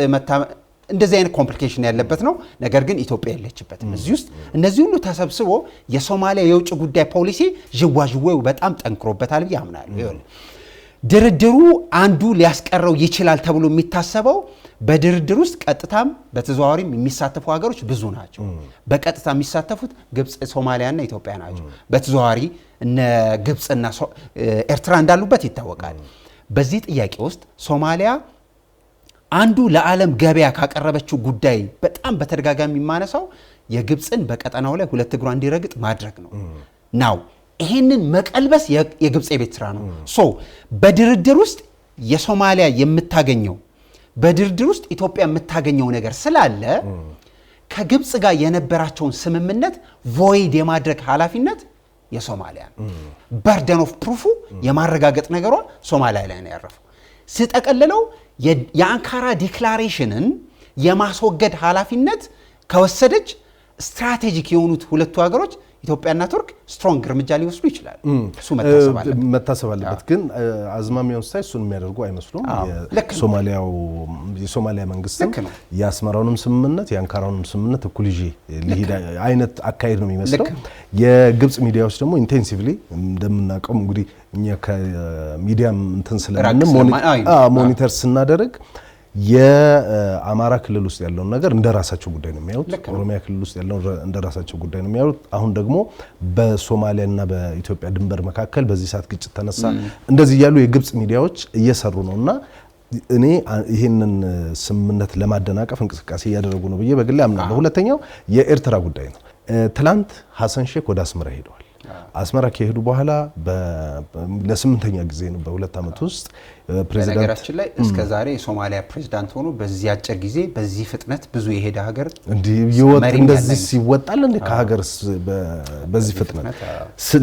[SPEAKER 2] እንደዚህ አይነት ኮምፕሊኬሽን ያለበት ነው ነገር ግን ኢትዮጵያ ያለችበት እዚህ ውስጥ እነዚህ ሁሉ ተሰብስቦ የሶማሊያ የውጭ ጉዳይ ፖሊሲ ጅዋጅዌው በጣም ጠንክሮበታል ያምናሉ ይወል ድርድሩ አንዱ ሊያስቀረው ይችላል ተብሎ የሚታሰበው በድርድር ውስጥ ቀጥታም በተዘዋዋሪም የሚሳተፉ ሀገሮች ብዙ ናቸው በቀጥታ የሚሳተፉት ግብጽ ሶማሊያና ኢትዮጵያ ናቸው በተዘዋዋሪ እነ ግብጽና ኤርትራ እንዳሉበት ይታወቃል በዚህ ጥያቄ ውስጥ ሶማሊያ አንዱ ለዓለም ገበያ ካቀረበችው ጉዳይ በጣም በተደጋጋሚ የሚማነሳው የግብጽን በቀጠናው ላይ ሁለት እግሯ እንዲረግጥ ማድረግ ነው ናው ይሄንን መቀልበስ የግብጽ የቤት ስራ ነው በድርድር ውስጥ የሶማሊያ የምታገኘው በድርድር ውስጥ ኢትዮጵያ የምታገኘው ነገር ስላለ ከግብጽ ጋር የነበራቸውን ስምምነት ቮይድ የማድረግ ኃላፊነት የሶማሊያ በርደን ኦፍ ፕሩፉ የማረጋገጥ ነገሯ ሶማሊያ ላይ ነው ያረፈው ሲጠቀለለው የአንካራ ዲክላሬሽንን የማስወገድ ኃላፊነት ከወሰደች ስትራቴጂክ የሆኑት ሁለቱ ሀገሮች ኢትዮጵያና ቱርክ ስትሮንግ እርምጃ ሊወስዱ ይችላል እሱ
[SPEAKER 1] መታሰብ አለበት ግን አዝማሚያው ሳይ እሱን የሚያደርጉ አይመስሉም የሶማሊያ መንግስት የአስመራውንም ስምምነት የአንካራውንም ስምምነት እኩል ይዤ ሊሄድ አይነት አካሄድ ነው የሚመስለው የግብጽ ሚዲያዎች ደግሞ ኢንቴንሲቭሊ እንደምናውቀው እንግዲህ እኛ ከሚዲያም እንትን ስለምን ሞኒተር ስናደርግ የአማራ ክልል ውስጥ ያለው ነገር እንደራሳቸው ጉዳይ ነው የሚያዩት ኦሮሚያ ክልል ውስጥ ያለው እንደራሳቸው ጉዳይ ነው የሚያዩት አሁን ደግሞ በሶማሊያና በኢትዮጵያ ድንበር መካከል በዚህ ሰዓት ግጭት ተነሳ እንደዚህ ያሉ የግብጽ ሚዲያዎች እየሰሩ ነውና እኔ ይሄንን ስምምነት ለማደናቀፍ እንቅስቃሴ እያደረጉ ነው ብዬ በግሌ አምናለሁ ሁለተኛው የኤርትራ ጉዳይ ነው ትላንት ሐሰን ሼክ ወደ አስመራ ሄደዋል አስመራ ከሄዱ በኋላ ለስምንተኛ ጊዜ ነው በሁለት ዓመት ውስጥ ፕሬዝዳንት
[SPEAKER 2] ነገራችን ላይ እስከ ዛሬ የሶማሊያ ፕሬዝዳንት ሆኖ በዚህ አጭር ጊዜ በዚህ ፍጥነት ብዙ የሄደ ሀገር
[SPEAKER 1] እንደዚህ ሲወጣል እንደ ከሀገር በዚህ ፍጥነት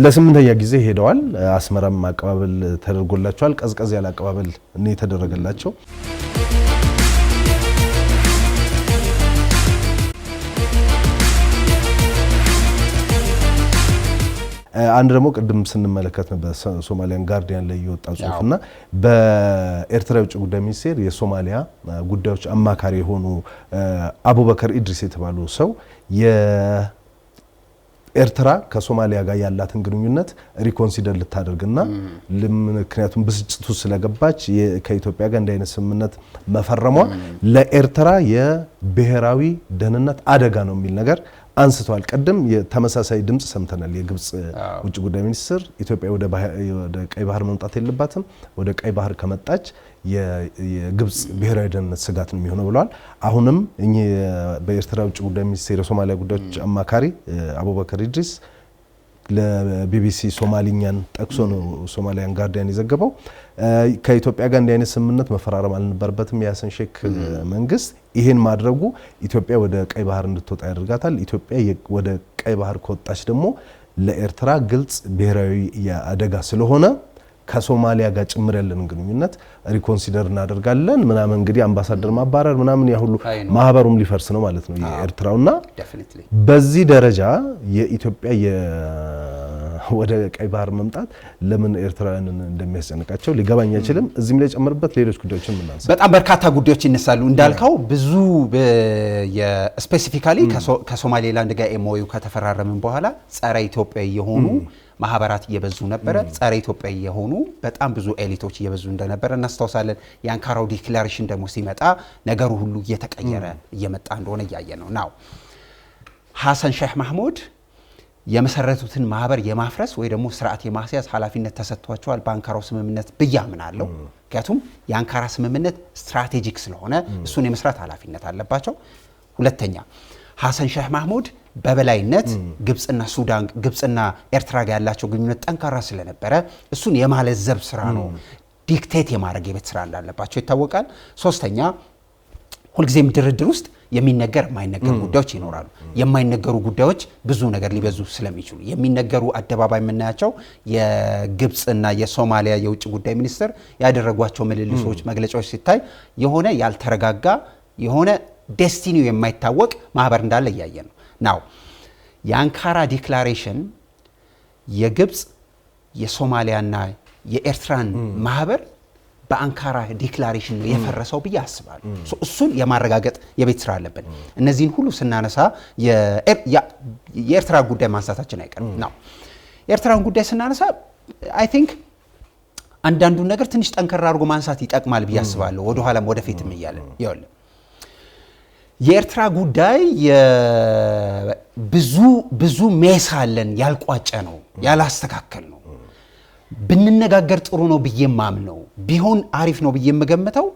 [SPEAKER 1] ለስምንተኛ ጊዜ ሄደዋል አስመራም አቀባበል ተደርጎላቸዋል ቀዝቀዝ ያለ አቀባበል እኔ ተደረገላቸው አንድ ደግሞ ቅድም ስንመለከት በሶማሊያን ጋርዲያን ላይ የወጣ ጽሁፍና በኤርትራ የውጭ ጉዳይ ሚኒስቴር የሶማሊያ ጉዳዮች አማካሪ የሆኑ አቡበከር ኢድሪስ የተባሉ ሰው ኤርትራ ከሶማሊያ ጋር ያላትን ግንኙነት ሪኮንሲደር ልታደርግና ምክንያቱም ብስጭቱ ስለገባች ከኢትዮጵያ ጋር እንደ አይነት ስምምነት መፈረሟ ለኤርትራ የብሔራዊ ደህንነት አደጋ ነው የሚል ነገር አንስተዋል ቀደም የተመሳሳይ ድምጽ ሰምተናል የግብጽ ውጭ ጉዳይ ሚኒስትር ኢትዮጵያ ወደ ቀይ ባህር መምጣት የለባትም ወደ ቀይ ባህር ከመጣች የግብጽ ብሔራዊ ደህንነት ስጋት ነው የሚሆነው ብለዋል አሁንም በኤርትራ ውጭ ጉዳይ ሚኒስቴር የሶማሊያ ጉዳዮች አማካሪ አቡበከር ኢድሪስ ለቢቢሲ ሶማሊኛን ጠቅሶ ነው ሶማሊያን ጋርዲያን የዘገበው። ከኢትዮጵያ ጋር እንዲህ አይነት ስምምነት መፈራረም አልነበረበትም የሐሰን ሼክ መንግስት። ይሄን ማድረጉ ኢትዮጵያ ወደ ቀይ ባህር እንድትወጣ ያደርጋታል። ኢትዮጵያ ወደ ቀይ ባህር ከወጣች ደግሞ ለኤርትራ ግልጽ ብሔራዊ አደጋ ስለሆነ ከሶማሊያ ጋር ጭምር ያለን ግንኙነት ሪኮንሲደር እናደርጋለን ምናምን። እንግዲህ አምባሳደር ማባረር ምናምን ያ ሁሉ ማህበሩም ሊፈርስ ነው ማለት ነው የኤርትራውና በዚህ ደረጃ የኢትዮጵያ ወደ ቀይ ባህር መምጣት ለምን ኤርትራውያንን እንደሚያስጨንቃቸው ሊገባኝ አይችልም። እዚህም ላይ ጨምርበት ሌሎች ጉዳዮችን ምናንሳ
[SPEAKER 2] በጣም በርካታ ጉዳዮች ይነሳሉ እንዳልከው ብዙ የስፔሲፊካሊ ከሶማሌላንድ ጋር ኤምኦዩ ከተፈራረምን በኋላ ጸረ ኢትዮጵያ የሆኑ ማህበራት እየበዙ ነበረ። ጸረ ኢትዮጵያ የሆኑ በጣም ብዙ ኤሊቶች እየበዙ እንደነበረ እናስታውሳለን። የአንካራው ዲክላሬሽን ደግሞ ሲመጣ ነገሩ ሁሉ እየተቀየረ እየመጣ እንደሆነ እያየ ነው ናው ሐሰን ሼህ ማህሙድ የመሰረቱትን ማህበር የማፍረስ ወይ ደግሞ ስርዓት የማስያዝ ኃላፊነት ተሰጥቷቸዋል በአንካራው ስምምነት ብያምናለሁ። ምክንያቱም የአንካራ ስምምነት ስትራቴጂክ ስለሆነ እሱን የመስራት ኃላፊነት አለባቸው። ሁለተኛ ሐሰን ሼህ ማህሙድ በበላይነት ግብጽና ኤርትራ ጋር ያላቸው ግንኙነት ጠንካራ ስለነበረ እሱን የማለዘብ ስራ ነው ዲክቴት የማድረግ የቤት ስራ እንዳለባቸው ይታወቃል። ሶስተኛ ሁልጊዜም ድርድር ውስጥ የሚነገር የማይነገሩ ጉዳዮች ይኖራሉ። የማይነገሩ ጉዳዮች ብዙ ነገር ሊበዙ ስለሚችሉ የሚነገሩ አደባባይ የምናያቸው የግብጽና የሶማሊያ የውጭ ጉዳይ ሚኒስትር ያደረጓቸው ምልልሶች መግለጫዎች ሲታይ የሆነ ያልተረጋጋ የሆነ ዴስቲኒው የማይታወቅ ማህበር እንዳለ እያየ ነው ናው የአንካራ ዲክላሬሽን የግብጽ የሶማሊያና የኤርትራን ማህበር በአንካራ ዲክላሬሽን የፈረሰው ብዬ አስባለሁ። እሱን የማረጋገጥ የቤት ስራ አለብን። እነዚህን ሁሉ ስናነሳ የኤርትራ ጉዳይ ማንሳታችን አይቀርም ነው። የኤርትራን ጉዳይ ስናነሳ አይ ቲንክ አንዳንዱን ነገር ትንሽ ጠንከራ አድርጎ ማንሳት ይጠቅማል ብዬ አስባለሁ። ወደ ኋላም ወደፊትም እያለን ይኸውልህ የኤርትራ ጉዳይ ብዙ ሜስ አለን ያልቋጨ ነው ያላስተካከል ነው። ብንነጋገር ጥሩ ነው ብዬ ማምነው ቢሆን አሪፍ ነው ብዬ የምገምተው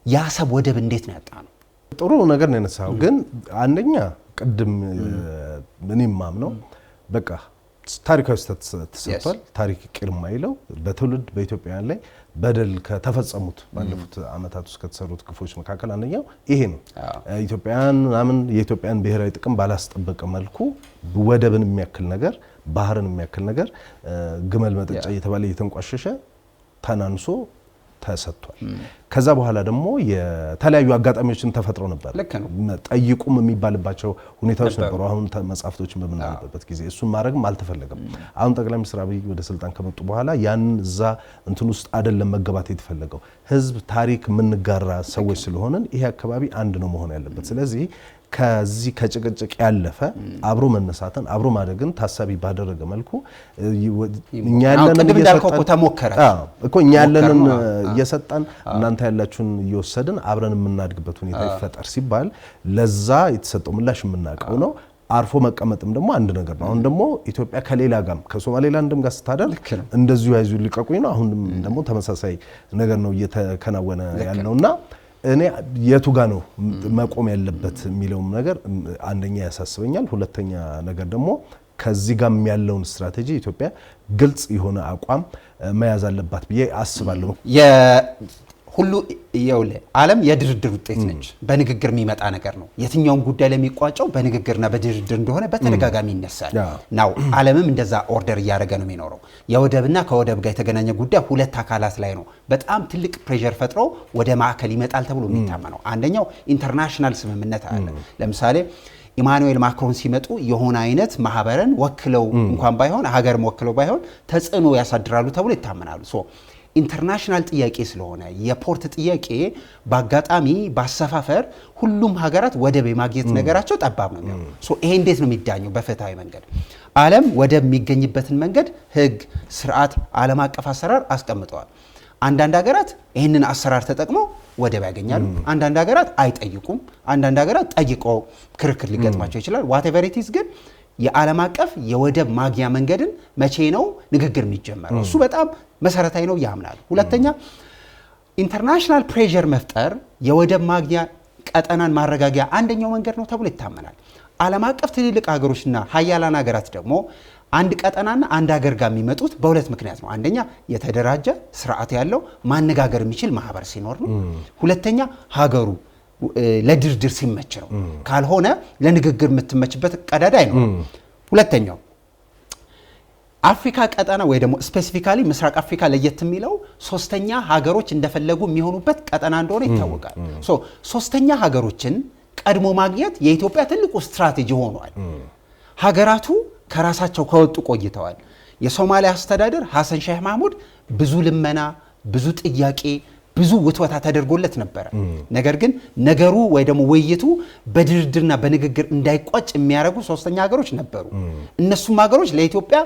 [SPEAKER 2] የአሰብ ወደብ እንዴት ነው ያጣ ነው።
[SPEAKER 1] ጥሩ ነገር ነው የነሳው። ግን አንደኛ ቅድም እኔም ማምነው በቃ ታሪካዊ ስህተት ተሰርቷል። ታሪክ ይቅር የማይለው በትውልድ በኢትዮጵያውያን ላይ በደል ከተፈጸሙት ባለፉት አመታት ውስጥ ከተሰሩት ክፎች መካከል አንደኛው ይሄ ነው። ኢትዮጵያውያን ምናምን የኢትዮጵያን ብሔራዊ ጥቅም ባላስጠበቀ መልኩ ወደብን የሚያክል ነገር ባህርን የሚያክል ነገር ግመል መጠጫ እየተባለ እየተንቋሸሸ ተናንሶ ተሰጥቷል። ከዛ በኋላ ደግሞ የተለያዩ አጋጣሚዎችን ተፈጥሮ ነበር። ጠይቁም የሚባልባቸው ሁኔታዎች ነበሩ። አሁን መጻፍቶችን በምናነብበት ጊዜ እሱን ማድረግም አልተፈለገም። አሁን ጠቅላይ ሚኒስትር አብይ ወደ ስልጣን ከመጡ በኋላ ያን እዛ እንትን ውስጥ አይደለም መገባት የተፈለገው። ህዝብ ታሪክ የምንጋራ ሰዎች ስለሆነን ይሄ አካባቢ አንድ ነው መሆን ያለበት። ስለዚህ ከዚህ ከጭቅጭቅ ያለፈ አብሮ መነሳትን አብሮ ማደግን ታሳቢ ባደረገ መልኩ እኛ ያለንን እየሰጠን እናንተ ያላችሁን እየወሰድን አብረን የምናድግበት ሁኔታ ይፈጠር ሲባል ለዛ የተሰጠው ምላሽ የምናውቀው ነው። አርፎ መቀመጥም ደግሞ አንድ ነገር ነው። አሁን ደግሞ ኢትዮጵያ ከሌላ ጋር ከሶማሌላንድም ጋር ስታደርግ እንደዚሁ ያይዙ ሊቀቁኝ ነው። አሁን ደግሞ ተመሳሳይ ነገር ነው እየተከናወነ ያለውና እኔ የቱ ጋር ነው መቆም ያለበት የሚለው ነገር አንደኛ ያሳስበኛል። ሁለተኛ ነገር ደግሞ ከዚህ ጋር ያለውን ስትራቴጂ ኢትዮጵያ ግልጽ የሆነ አቋም መያዝ አለባት ብዬ አስባለሁ።
[SPEAKER 2] ሁሉ ይውል ዓለም የድርድር ውጤት ነች። በንግግር የሚመጣ ነገር ነው። የትኛውም ጉዳይ ለሚቋጨው በንግግርና በድርድር እንደሆነ በተደጋጋሚ ይነሳል ነው። ዓለምም እንደዛ ኦርደር እያደረገ ነው የሚኖረው። የወደብና ከወደብ ጋር የተገናኘ ጉዳይ ሁለት አካላት ላይ ነው በጣም ትልቅ ፕሬሸር ፈጥሮ ወደ ማዕከል ይመጣል ተብሎ የሚታመነው። አንደኛው ኢንተርናሽናል ስምምነት አለ። ለምሳሌ ኢማኑኤል ማክሮን ሲመጡ የሆነ አይነት ማህበረን ወክለው እንኳን ባይሆን ሀገርም ወክለው ባይሆን ተጽዕኖ ያሳድራሉ ተብሎ ይታመናሉ። ኢንተርናሽናል ጥያቄ ስለሆነ የፖርት ጥያቄ በአጋጣሚ ባሰፋፈር ሁሉም ሀገራት ወደብ የማግኘት ነገራቸው ጠባብ ነው የሚሆነው። ይሄ እንዴት ነው የሚዳኘው? በፍትሃዊ መንገድ ዓለም ወደብ የሚገኝበትን መንገድ ህግ፣ ስርዓት፣ ዓለም አቀፍ አሰራር አስቀምጠዋል። አንዳንድ ሀገራት ይህንን አሰራር ተጠቅመው ወደብ ያገኛሉ። አንዳንድ ሀገራት አይጠይቁም። አንዳንድ ሀገራት ጠይቀው ክርክር ሊገጥማቸው ይችላል። ዋቴቨር ኢት ኢዝ ግን የዓለም አቀፍ የወደብ ማግኛ መንገድን መቼ ነው ንግግር የሚጀመረው? እሱ በጣም መሰረታዊ ነው ያምናል። ሁለተኛ ኢንተርናሽናል ፕሬሸር መፍጠር የወደብ ማግኛ ቀጠናን ማረጋጊያ አንደኛው መንገድ ነው ተብሎ ይታመናል። ዓለም አቀፍ ትልልቅ ሀገሮችና ሀያላን ሀገራት ደግሞ አንድ ቀጠናና አንድ ሀገር ጋር የሚመጡት በሁለት ምክንያት ነው። አንደኛ የተደራጀ ስርዓት ያለው ማነጋገር የሚችል ማህበር ሲኖር ነው። ሁለተኛ ሀገሩ ለድርድር ሲመች ነው። ካልሆነ ለንግግር የምትመችበት ቀዳዳ አይኖርም። ሁለተኛው አፍሪካ ቀጠና ወይ ደግሞ ስፔሲፊካሊ ምስራቅ አፍሪካ ለየት የሚለው ሶስተኛ ሀገሮች እንደፈለጉ የሚሆኑበት ቀጠና እንደሆነ ይታወቃል። ሶስተኛ ሀገሮችን ቀድሞ ማግኘት የኢትዮጵያ ትልቁ ስትራቴጂ ሆኗል። ሀገራቱ ከራሳቸው ከወጡ ቆይተዋል። የሶማሊያ አስተዳደር ሐሰን ሼህ መሐሙድ ብዙ ልመና፣ ብዙ ጥያቄ፣ ብዙ ውትወታ ተደርጎለት ነበር። ነገር ግን ነገሩ ወይ ደግሞ ውይይቱ በድርድርና በንግግር እንዳይቋጭ የሚያደርጉ ሶስተኛ ሀገሮች ነበሩ። እነሱም ሀገሮች ለኢትዮጵያ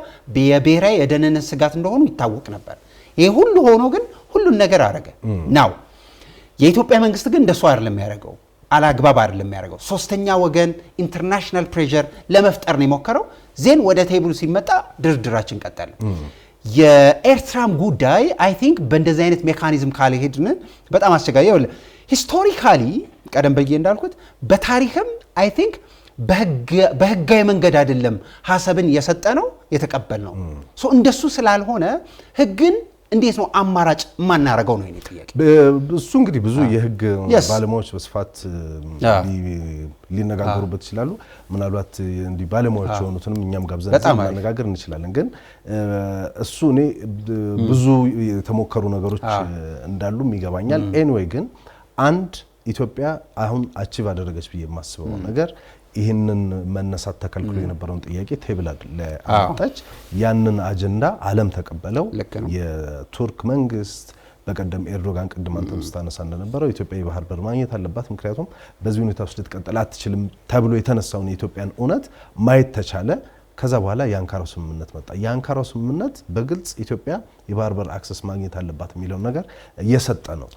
[SPEAKER 2] የብሔራዊ የደህንነት ስጋት እንደሆኑ ይታወቅ ነበር። ይሄ ሁሉ ሆኖ ግን ሁሉን ነገር አረገ ነው። የኢትዮጵያ መንግስት ግን እንደሱ አይደለም ያደረገው፣ አላግባብ አይደለም ያደረገው። ሶስተኛ ወገን ኢንተርናሽናል ፕሬሸር ለመፍጠር ነው የሞከረው። ዜን ወደ ቴብሉ ሲመጣ ድርድራችን ቀጠለ። የኤርትራም ጉዳይ አይ ቲንክ በእንደዚህ አይነት ሜካኒዝም ካልሄድን በጣም አስቸጋሪ ነው። ሂስቶሪካሊ ቀደም ብዬ እንዳልኩት በታሪክም አይ ቲንክ በህጋዊ መንገድ አይደለም ሐሳብን የሰጠ ነው የተቀበል ነው። ሶ እንደሱ ስላልሆነ ህግን እንዴት ነው አማራጭ ማናረገው ነው የኔ ጥያቄ።
[SPEAKER 1] እሱ እንግዲህ ብዙ የህግ ባለሙያዎች በስፋት ሊነጋገሩበት ይችላሉ። ምናልባት እንዲህ ባለሙያዎች የሆኑትንም እኛም ጋብዘን ማነጋገር እንችላለን። ግን እሱ እኔ ብዙ የተሞከሩ ነገሮች እንዳሉም ይገባኛል። ኤኒዌይ ግን አንድ ኢትዮጵያ አሁን አቺቭ አደረገች ብዬ የማስበው ነገር ይህንን መነሳት ተከልክሎ የነበረውን ጥያቄ ቴብል ላይ አመጣች። ያንን አጀንዳ ዓለም ተቀበለው። የቱርክ መንግስት በቀደም ኤርዶጋን ቅድም አንተም ስታነሳ እንደነበረው ኢትዮጵያ የባህር በር ማግኘት አለባት፣ ምክንያቱም በዚህ ሁኔታ ውስጥ ልትቀጥል አትችልም ተብሎ የተነሳውን የኢትዮጵያን እውነት ማየት ተቻለ። ከዛ በኋላ የአንካራው ስምምነት መጣ። የአንካራው ስምምነት በግልጽ ኢትዮጵያ የባህር በር አክሰስ ማግኘት አለባት የሚለው ነገር እየሰጠ ነው።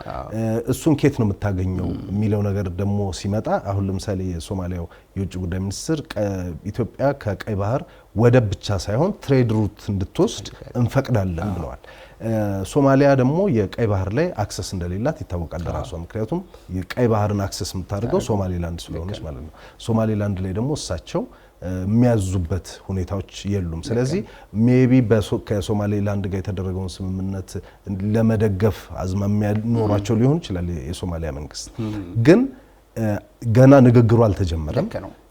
[SPEAKER 1] እሱን ኬት ነው የምታገኘው የሚለው ነገር ደግሞ ሲመጣ አሁን ለምሳሌ የሶማሊያው የውጭ ጉዳይ ሚኒስትር ኢትዮጵያ ከቀይ ባህር ወደብ ብቻ ሳይሆን ትሬድ ሩት እንድትወስድ እንፈቅዳለን ብለዋል። ሶማሊያ ደግሞ የቀይ ባህር ላይ አክሰስ እንደሌላት ይታወቃል በራሷ። ምክንያቱም የቀይ ባህርን አክሰስ የምታደርገው ሶማሌላንድ ስለሆነች ማለት ነው። ሶማሌላንድ ላይ ደግሞ እሳቸው የሚያዙበት ሁኔታዎች የሉም። ስለዚህ ሜቢ ከሶማሌላንድ ጋር የተደረገውን ስምምነት ለመደገፍ አዝማሚያ ኖሯቸው ሊሆን ይችላል የሶማሊያ መንግስት። ግን ገና ንግግሩ አልተጀመረም።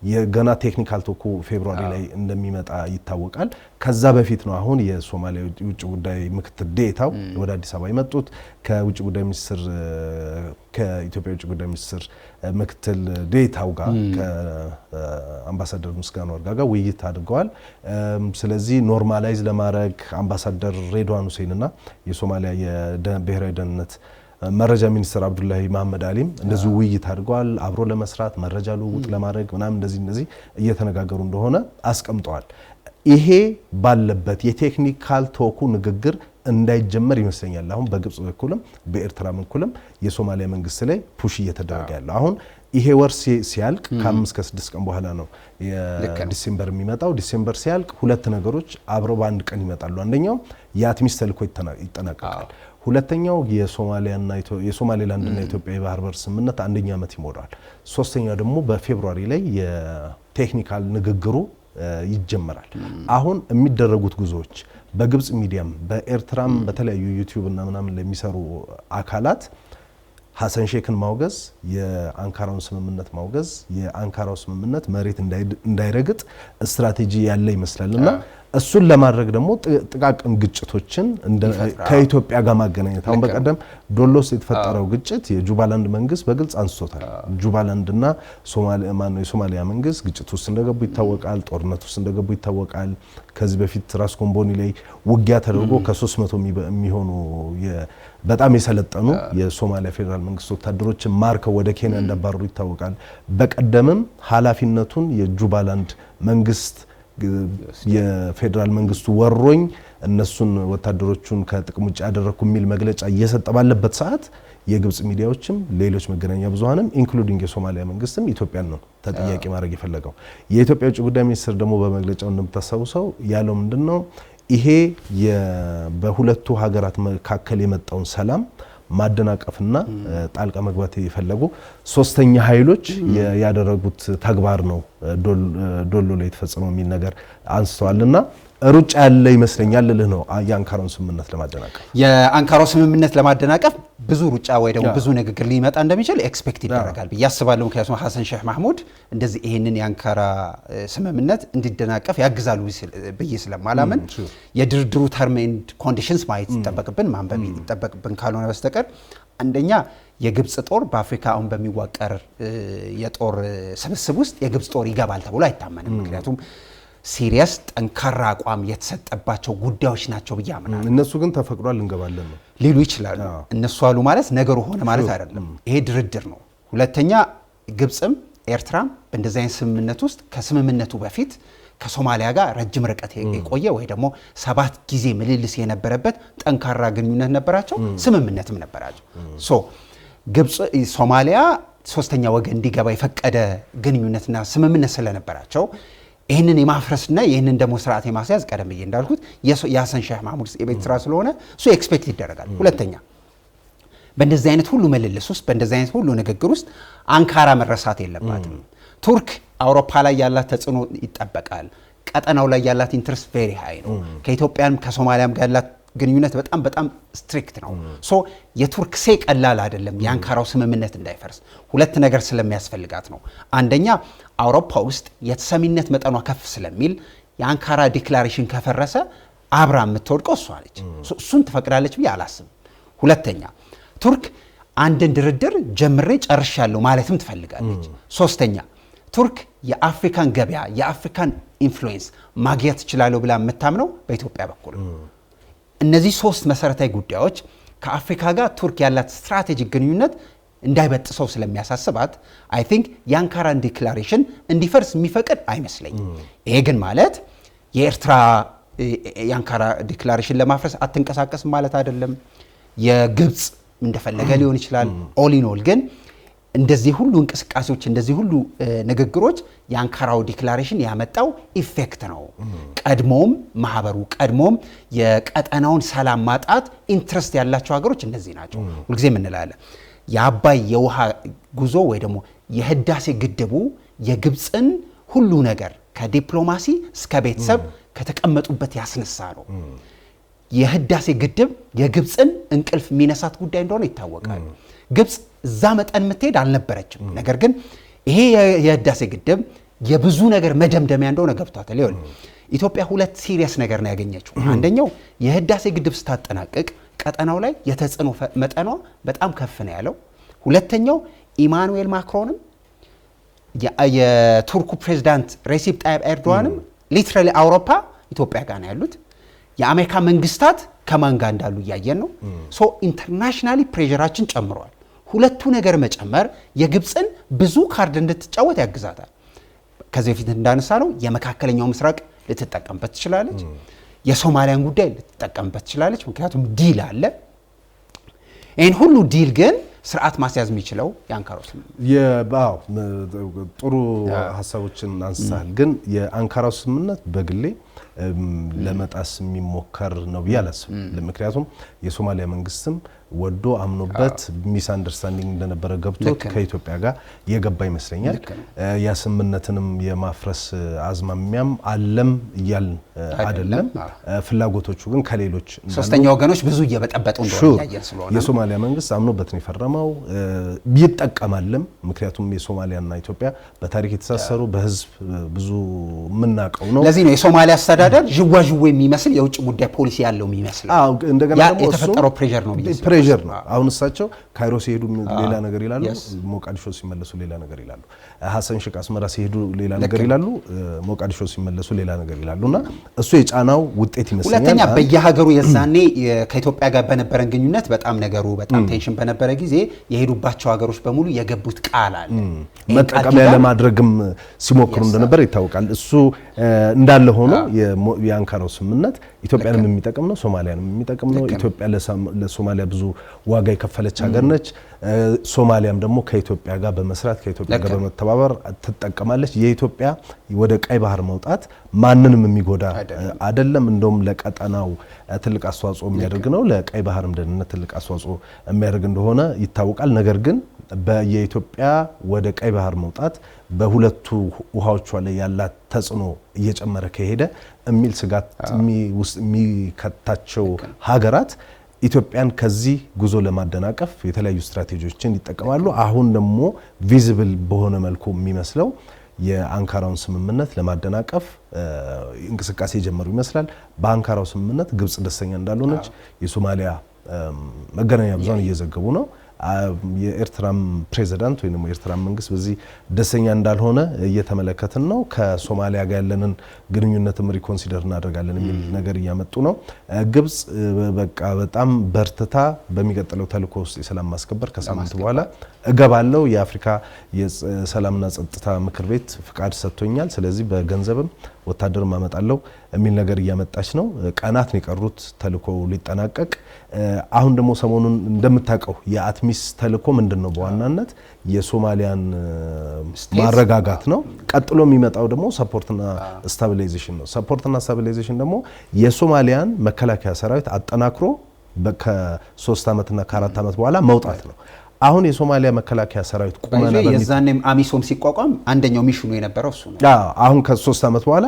[SPEAKER 1] የገና ቴክኒካል ቶኩ ፌብሩዋሪ ላይ እንደሚመጣ ይታወቃል። ከዛ በፊት ነው አሁን የሶማሊያ የውጭ ጉዳይ ምክትል ዴታው ወደ አዲስ አበባ የመጡት ከውጭ ጉዳይ ሚኒስትር ከኢትዮጵያ ውጭ ጉዳይ ሚኒስትር ምክትል ዴታው ጋር ከአምባሳደር ምስጋኑ አርጋ ጋር ውይይት አድርገዋል። ስለዚህ ኖርማላይዝ ለማድረግ አምባሳደር ሬድዋን ሁሴንና የሶማሊያ የብሔራዊ ደህንነት መረጃ ሚኒስትር አብዱላሂ መሐመድ አሊም እንደዚህ ውይይት አድርገዋል። አብሮ ለመስራት መረጃ ልውውጥ ለማድረግ ምናምን እንደዚህ እየተነጋገሩ እንደሆነ አስቀምጠዋል። ይሄ ባለበት የቴክኒካል ቶኩ ንግግር እንዳይጀመር ይመስለኛል አሁን በግብጽ በኩልም በኤርትራ በኩልም የሶማሊያ መንግስት ላይ ፑሽ እየተደረገ ያለው። አሁን ይሄ ወር ሲያልቅ ከ5 እስከ 6 ቀን በኋላ ነው የዲሴምበር የሚመጣው። ዲሴምበር ሲያልቅ ሁለት ነገሮች አብረው በአንድ ቀን ይመጣሉ። አንደኛው የአትሚስ ተልዕኮ ይጠናቀቃል። ሁለተኛው የሶማሌላንድና የኢትዮጵያ የባህር በር ስምምነት አንደኛ ዓመት ይሞላል። ሶስተኛው ደግሞ በፌብሩዋሪ ላይ የቴክኒካል ንግግሩ ይጀመራል። አሁን የሚደረጉት ጉዞዎች በግብጽ ሚዲያም በኤርትራም በተለያዩ ዩቲዩብ እና ምናምን ለሚሰሩ አካላት ሐሰን ሼክን ማውገዝ፣ የአንካራውን ስምምነት ማውገዝ፣ የአንካራው ስምምነት መሬት እንዳይረግጥ ስትራቴጂ ያለ ይመስላልና እሱን ለማድረግ ደግሞ ጥቃቅን ግጭቶችን ከኢትዮጵያ ጋር ማገናኘት። አሁን በቀደም ዶሎስ የተፈጠረው ግጭት የጁባላንድ መንግስት በግልጽ አንስቶታል። ጁባላንድና የሶማሊያ መንግስት ግጭት ውስጥ እንደገቡ ይታወቃል። ጦርነት ውስጥ እንደገቡ ይታወቃል። ከዚህ በፊት ራስ ኮምቦኒ ላይ ውጊያ ተደርጎ ከ300 የሚሆኑ በጣም የሰለጠኑ የሶማሊያ ፌዴራል መንግስት ወታደሮችን ማርከው ወደ ኬንያ እንዳባረሩ ይታወቃል። በቀደምም ኃላፊነቱን የጁባላንድ መንግስት የፌዴራል መንግስቱ ወሮኝ እነሱን ወታደሮቹን ከጥቅም ውጭ ያደረኩ የሚል መግለጫ እየሰጠ ባለበት ሰዓት የግብጽ ሚዲያዎችም ሌሎች መገናኛ ብዙሃንም ኢንክሉዲንግ የሶማሊያ መንግስትም ኢትዮጵያን ነው ተጠያቂ ማድረግ የፈለገው። የኢትዮጵያ ውጭ ጉዳይ ሚኒስትር ደግሞ በመግለጫው እንደምታስታውሰው ያለው ምንድነው ይሄ በሁለቱ ሀገራት መካከል የመጣውን ሰላም ማደናቀፍና ጣልቃ መግባት የፈለጉ ሶስተኛ ኃይሎች ያደረጉት ተግባር ነው ዶሎ ላይ የተፈጸመው የሚል ነገር አንስተዋልና ሩጫ ያለ ይመስለኛል ልልህ ነው የአንካራውን ስምምነት ለማደናቀፍ
[SPEAKER 2] የአንካራው ስምምነት ለማደናቀፍ ብዙ ሩጫ ወይ ደግሞ ብዙ ንግግር ሊመጣ እንደሚችል ኤክስፔክት ይደረጋል ብዬ አስባለሁ። ምክንያቱም ሐሰን ሼህ መሐሙድ እንደዚህ ይሄንን የአንካራ ስምምነት እንዲደናቀፍ ያግዛሉ ብዬ ስለማላምን የድርድሩ ተርም ኤንድ ኮንዲሽንስ ማየት ይጠበቅብን ማንበብ ይጠበቅብን ካልሆነ በስተቀር አንደኛ የግብጽ ጦር በአፍሪካ አሁን በሚዋቀር የጦር ስብስብ ውስጥ የግብጽ ጦር ይገባል ተብሎ አይታመንም። ምክንያቱም ሲሪየስ ጠንካራ አቋም የተሰጠባቸው ጉዳዮች ናቸው ብዬ አምናለሁ።
[SPEAKER 1] እነሱ ግን ተፈቅዷል እንገባለን ነው
[SPEAKER 2] ሊሉ ይችላሉ። እነሱ አሉ ማለት ነገሩ ሆነ ማለት አይደለም። ይሄ ድርድር ነው። ሁለተኛ ግብጽም ኤርትራም በእንደዚህ አይነት ስምምነት ውስጥ ከስምምነቱ በፊት ከሶማሊያ ጋር ረጅም ርቀት የቆየ ወይ ደግሞ 7 ጊዜ ምልልስ የነበረበት ጠንካራ ግንኙነት ነበራቸው፣ ስምምነትም ነበራቸው። ሶ ግብጽ ሶማሊያ ሶስተኛ ወገን እንዲገባ የፈቀደ ግንኙነትና ስምምነት ስለነበራቸው ይህንን የማፍረስና ይህንን ደግሞ ስርዓት የማስያዝ ቀደም ብዬ እንዳልኩት የሐሰን ሼህ መሐሙድ የቤት ስራ ስለሆነ እሱ ኤክስፔክት ይደረጋል። ሁለተኛ በእንደዚህ አይነት ሁሉ ምልልስ ውስጥ በእንደዚህ አይነት ሁሉ ንግግር ውስጥ አንካራ መረሳት የለባትም። ቱርክ አውሮፓ ላይ ያላት ተጽዕኖ ይጠበቃል። ቀጠናው ላይ ያላት ኢንትረስት ቬሪ ሃይ ነው። ከኢትዮጵያም ከሶማሊያም ጋር ያላት ግንኙነት በጣም ስትሪክት ነው። ሶ የቱርክ ሴ ቀላል አይደለም የአንካራው ስምምነት እንዳይፈርስ ሁለት ነገር ስለሚያስፈልጋት ነው። አንደኛ አውሮፓ ውስጥ የተሰሚነት መጠኗ ከፍ ስለሚል የአንካራ ዲክላሬሽን ከፈረሰ አብራ የምትወድቀው እሷ ነች። እሱን ትፈቅዳለች ብዬ አላስብም። ሁለተኛ ቱርክ አንድን ድርድር ጀምሬ ጨርሻለሁ ማለትም ትፈልጋለች። ሶስተኛ ቱርክ የአፍሪካን ገበያ የአፍሪካን ኢንፍሉዌንስ ማግኘት ትችላለሁ ብላ የምታምነው በኢትዮጵያ በኩል። እነዚህ ሶስት መሰረታዊ ጉዳዮች ከአፍሪካ ጋር ቱርክ ያላት ስትራቴጂክ ግንኙነት እንዳይበጥሰው ስለሚያሳስባት አይ ቲንክ የአንካራን ዲክላሬሽን እንዲፈርስ የሚፈቅድ አይመስለኝም። ይሄ ግን ማለት የኤርትራ የአንካራ ዲክላሬሽን ለማፍረስ አትንቀሳቀስም ማለት አይደለም። የግብጽ እንደፈለገ ሊሆን ይችላል። ኦል ኢን ኦል ግን እንደዚህ ሁሉ እንቅስቃሴዎች እንደዚህ ሁሉ ንግግሮች የአንካራው ዲክላሬሽን ያመጣው ኢፌክት ነው። ቀድሞም ማህበሩ ቀድሞም የቀጠናውን ሰላም ማጣት ኢንትረስት ያላቸው ሀገሮች እነዚህ ናቸው። ሁልጊዜ እንላለን የአባይ የውሃ ጉዞ ወይ ደግሞ የህዳሴ ግድቡ የግብፅን ሁሉ ነገር ከዲፕሎማሲ እስከ ቤተሰብ ከተቀመጡበት ያስነሳ ነው። የህዳሴ ግድብ የግብፅን እንቅልፍ የሚነሳት ጉዳይ እንደሆነ ይታወቃል። ግብፅ እዛ መጠን የምትሄድ አልነበረችም። ነገር ግን ይሄ የህዳሴ ግድብ የብዙ ነገር መደምደሚያ እንደሆነ ገብቷታል። ይሁን ኢትዮጵያ ሁለት ሲሪየስ ነገር ነው ያገኘችው። አንደኛው የህዳሴ ግድብ ስታጠናቅቅ ቀጠናው ላይ የተጽዕኖ መጠኗ በጣም ከፍ ነው ያለው። ሁለተኛው ኢማኑኤል ማክሮንም የቱርኩ ፕሬዝዳንት ሬሲፕ ጣይብ ኤርዶዋንም ሊትራሊ አውሮፓ ኢትዮጵያ ጋር ነው ያሉት። የአሜሪካ መንግስታት ከማን ጋር እንዳሉ እያየን ነው። ሶ ኢንተርናሽናሊ ፕሬሸራችን ጨምሯል። ሁለቱ ነገር መጨመር የግብፅን ብዙ ካርድ እንድትጫወት ያግዛታል። ከዚህ በፊት እንዳነሳ ነው የመካከለኛው ምስራቅ ልትጠቀምበት ትችላለች። የሶማሊያን ጉዳይ ልትጠቀምበት ትችላለች። ምክንያቱም ዲል አለ። ይህን ሁሉ ዲል ግን ስርዓት ማስያዝ የሚችለው የአንካራው ስምምነት
[SPEAKER 1] ጥሩ ሀሳቦችን አንስታል። ግን የአንካራው ስምምነት በግሌ ለመጣስ የሚሞከር ነው ብዬ አላስብም። ምክንያቱም የሶማሊያ መንግስትም ወዶ አምኖበት ሚስ አንደርስታንዲንግ እንደነበረ ገብቶት ከኢትዮጵያ ጋር የገባ ይመስለኛል። ያ ስምምነትንም የማፍረስ አዝማሚያም አለም እያልን አይደለም። ፍላጎቶቹ ግን ከሌሎች
[SPEAKER 2] ሶስተኛ ወገኖች ብዙ እየበጠበጡ እንደሆነ ያያል ስለሆነ
[SPEAKER 1] የሶማሊያ መንግስት አምኖበት ነው የፈረመው። ይጠቀማልም። ምክንያቱም የሶማሊያና ኢትዮጵያ በታሪክ የተሳሰሩ በህዝብ ብዙ የምናውቀው ነው።
[SPEAKER 2] ለዚህ ነው የሶማሊያ አስተዳደር ዥዋዥዌ የሚመስል የውጭ ጉዳይ ፖሊሲ ያለው የሚመስለው።
[SPEAKER 1] እንደገና ደግሞ
[SPEAKER 2] የተፈጠረው ፕሬሸር ነው ብዬ
[SPEAKER 1] ፕሬሸር ነው። አሁን እሳቸው ካይሮ ሲሄዱ ሌላ ነገር ይላሉ፣ ሞቃዲሾ ሲመለሱ ሌላ ነገር ይላሉ። ሐሰን ሼክ አስመራ ሲሄዱ ሌላ ነገር ይላሉ፣ ሞቃዲሾ ሲመለሱ ሌላ ነገር ይላሉና እሱ የጫናው ውጤት ይመስለኛል።
[SPEAKER 2] ሁለተኛ በየሀገሩ የዛኔ ከኢትዮጵያ ጋር በነበረን ግንኙነት በጣም ነገሩ በጣም ቴንሽን በነበረ ጊዜ የሄዱባቸው ሀገሮች በሙሉ የገቡት ቃል አለ።
[SPEAKER 1] መጠቀሚያ ለማድረግም ሲሞክሩ እንደነበር ይታወቃል። እሱ እንዳለ ሆኖ የአንካራው ስምምነት ኢትዮጵያንም የሚጠቅም ነው፣ ሶማሊያንም የሚጠቅም ነው። ኢትዮጵያ ለሶማሊያ ብዙ ዋጋ የከፈለች ሀገር ነች። ሶማሊያም ደግሞ ከኢትዮጵያ ጋር በመስራት ከኢትዮጵያ ጋር በመተባበር ትጠቀማለች። የኢትዮጵያ ወደ ቀይ ባህር መውጣት ማንንም የሚጎዳ አይደለም። እንደውም ለቀጠናው ትልቅ አስተዋጽኦ የሚያደርግ ነው። ለቀይ ባህርም ደህንነት ትልቅ አስተዋጽኦ የሚያደርግ እንደሆነ ይታወቃል። ነገር ግን የኢትዮጵያ ወደ ቀይ ባህር መውጣት በሁለቱ ውሃዎቿ ላይ ያላት ተጽዕኖ እየጨመረ ከሄደ የሚል ስጋት ውስጥ የሚከታቸው ሀገራት ኢትዮጵያን ከዚህ ጉዞ ለማደናቀፍ የተለያዩ ስትራቴጂዎችን ይጠቀማሉ። አሁን ደግሞ ቪዚብል በሆነ መልኩ የሚመስለው የአንካራውን ስምምነት ለማደናቀፍ እንቅስቃሴ የጀመሩ ይመስላል። በአንካራው ስምምነት ግብጽ ደስተኛ እንዳልሆነች የሶማሊያ መገናኛ ብዙሃን እየዘገቡ ነው። የኤርትራም ፕሬዚዳንት ወይ ደግሞ የኤርትራ መንግስት በዚህ ደስተኛ እንዳልሆነ እየተመለከትን ነው። ከሶማሊያ ጋር ያለንን ግንኙነትም ሪኮንሲደር እናደርጋለን የሚል ነገር እያመጡ ነው። ግብጽ በቃ በጣም በርትታ በሚቀጥለው ተልእኮ ውስጥ የሰላም ማስከበር ከሳምንት በኋላ እገባለሁ፣ የአፍሪካ የሰላምና ጸጥታ ምክር ቤት ፍቃድ ሰጥቶኛል፣ ስለዚህ በገንዘብም ወታደርም አመጣለሁ የሚል ነገር እያመጣች ነው። ቀናት ነው የቀሩት ተልእኮ ሊጠናቀቅ። አሁን ደግሞ ሰሞኑን እንደምታውቀው የአትሚስ ተልእኮ ምንድነው? በዋናነት የሶማሊያን ማረጋጋት ነው። ቀጥሎ የሚመጣው ደግሞ ሰፖርትና ስታቢላይዜሽን ነው። ሰፖርትና ስታቢላይዜሽን ደግሞ የሶማሊያን መከላከያ ሰራዊት አጠናክሮ ከ3 ዓመትና ከ4 ዓመት በኋላ መውጣት ነው። አሁን የሶማሊያ መከላከያ ሰራዊት ቁመና
[SPEAKER 2] የዛኔም አሚሶም ሲቋቋም አንደኛው ሚሽኑ የነበረው እሱ ነው።
[SPEAKER 1] አሁን ከ3 ዓመት በኋላ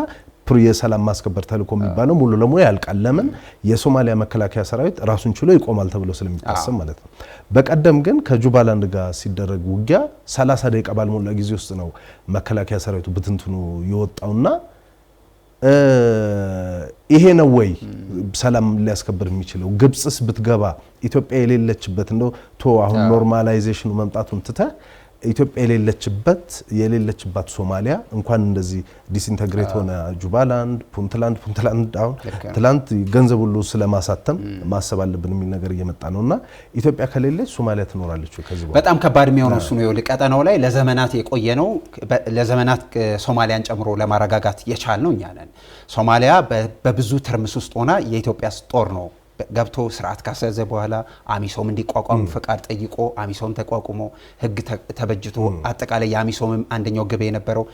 [SPEAKER 1] የሰላም ማስከበር ተልእኮ የሚባለው ሙሉ ለሙሉ ያልቃል። ለምን? የሶማሊያ መከላከያ ሰራዊት ራሱን ችሎ ይቆማል ተብሎ ስለሚታሰብ ማለት ነው። በቀደም ግን ከጁባላንድ ጋር ሲደረግ ውጊያ 30 ደቂቃ ባልሞላ ጊዜ ውስጥ ነው መከላከያ ሰራዊቱ ብትንትኑ የወጣውና ይሄ ነው ወይ ሰላም ሊያስከብር የሚችለው? ግብጽስ ብትገባ ኢትዮጵያ የሌለችበት እንደው አሁን ኖርማላይዜሽኑ መምጣቱን ትተ ኢትዮጵያ የሌለችባት ሶማሊያ እንኳን እንደዚህ ዲስኢንተግሬት ሆነ ጁባላንድ፣ ፑንትላንድ አሁን ትላንት ገንዘብ ሁሉ ስለማሳተም ማሰብ አለብን የሚል ነገር እየመጣ ነውና ኢትዮጵያ ከሌለች ሶማሊያ ትኖራለች ወይ? ከዚህ በኋላ
[SPEAKER 2] በጣም ከባድ የሚሆነው እሱ ነው። ቀጠናው ላይ ለዘመናት የቆየ ነው። ለዘመናት ሶማሊያን ጨምሮ ለማረጋጋት የቻል ነው እኛ ነን። ሶማሊያ በብዙ ትርምስ ውስጥ ሆና የኢትዮጵያ ጦር ነው ገብቶ ስርዓት ካሰዘ በኋላ አሚሶም እንዲቋቋም ፍቃድ ጠይቆ አሚሶም ተቋቁሞ ህግ ተበጅቶ አጠቃላይ የአሚሶም አንደኛው ግብ የነበረው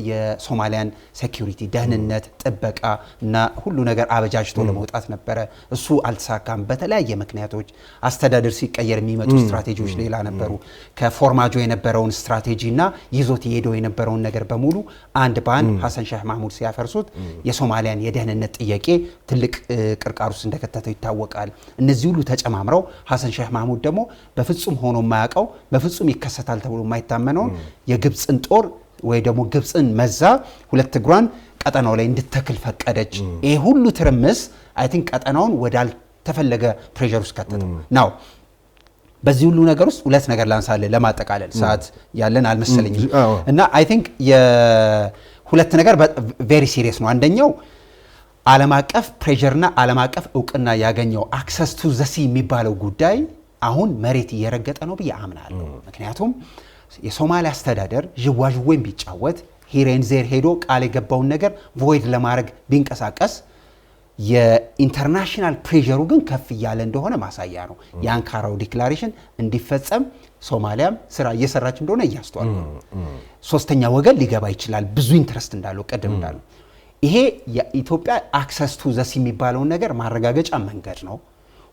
[SPEAKER 2] የሶማሊያን ሴኩሪቲ ደህንነት ጥበቃ እና ሁሉ ነገር አበጃጅቶ ለመውጣት ነበረ። እሱ አልተሳካም። በተለያየ ምክንያቶች አስተዳደር ሲቀየር የሚመጡ ስትራቴጂዎች ሌላ ነበሩ። ከፎርማጆ የነበረውን ስትራቴጂና ይዞት የሄደው የነበረውን ነገር በሙሉ አንድ በአንድ ሐሰን ሼህ ማህሙድ ሲያፈርሱት የሶማሊያን የደህንነት ጥያቄ ትልቅ ቅርቃር ውስጥ እንደከተ ይታወቃል። እነዚህ ሁሉ ተጨማምረው ሐሰን ሼህ ማህሙድ ደግሞ በፍጹም ሆኖ የማያውቀው በፍጹም ይከሰታል ተብሎ የማይታመነው የግብጽን ጦር ወይ ደግሞ ግብጽን መዛ ሁለት እግሯን ቀጠናው ላይ እንድትተክል ፈቀደች። ይሄ ሁሉ ትርምስ አይ ቲንክ ቀጠናውን ወዳልተፈለገ ፕሬሸር ውስጥ ከተተው ነው። በዚህ ሁሉ ነገር ውስጥ ሁለት ነገር ላንሳለ ለማጠቃለል ሰዓት ያለን አልመሰለኝም እና አይ ቲንክ የሁለት ነገር ቬሪ ሲሪየስ ነው። አንደኛው ዓለም አቀፍ ፕሬሸርና ዓለም አቀፍ እውቅና ያገኘው አክሰስ ቱ ዘ ሲ የሚባለው ጉዳይ አሁን መሬት እየረገጠ ነው ብዬ አምናለሁ። ምክንያቱም የሶማሊያ አስተዳደር ዥዋዥዌን ቢጫወት ሂሬን ዜር ሄዶ ቃል የገባውን ነገር ቮይድ ለማድረግ ቢንቀሳቀስ የኢንተርናሽናል ፕሬሸሩ ግን ከፍ እያለ እንደሆነ ማሳያ ነው። የአንካራው ዲክላሬሽን እንዲፈጸም ሶማሊያም ስራ እየሰራች እንደሆነ እያስተዋል ነው። ሶስተኛ ወገን ሊገባ ይችላል ብዙ ኢንትረስት እንዳለው ቀደም እንዳለው ይሄ የኢትዮጵያ አክሰስ ቱ ዘ ሲ የሚባለው ነገር ማረጋገጫ መንገድ ነው።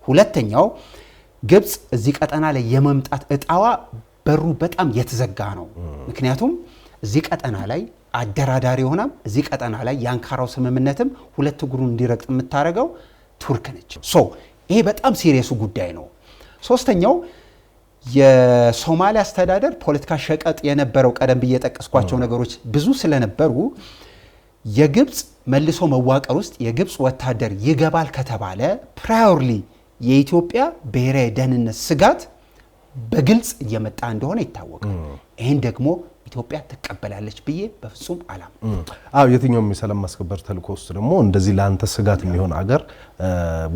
[SPEAKER 2] ሁለተኛው ግብጽ እዚህ ቀጠና ላይ የመምጣት እጣዋ በሩ በጣም የተዘጋ ነው። ምክንያቱም እዚህ ቀጠና ላይ አደራዳሪ ሆናም እዚህ ቀጠና ላይ የአንካራው ስምምነትም ሁለት እግሩን እንዲረግጥ የምታደርገው ቱርክ ነች። ይሄ በጣም ሲሪየሱ ጉዳይ ነው። ሶስተኛው የሶማሊያ አስተዳደር ፖለቲካ ሸቀጥ የነበረው ቀደም ብዬ የጠቀስኳቸው ነገሮች ብዙ ስለነበሩ የግብጽ መልሶ መዋቀር ውስጥ የግብጽ ወታደር ይገባል ከተባለ ፕራዮርሊ የኢትዮጵያ ብሔራዊ ደህንነት ስጋት በግልጽ እየመጣ እንደሆነ ይታወቃል። ይሄን ደግሞ ኢትዮጵያ ትቀበላለች ብዬ በፍጹም አላም።
[SPEAKER 1] የትኛውም የሰላም ማስከበር ተልእኮ ውስጥ ደግሞ እንደዚህ ለአንተ ስጋት የሚሆን አገር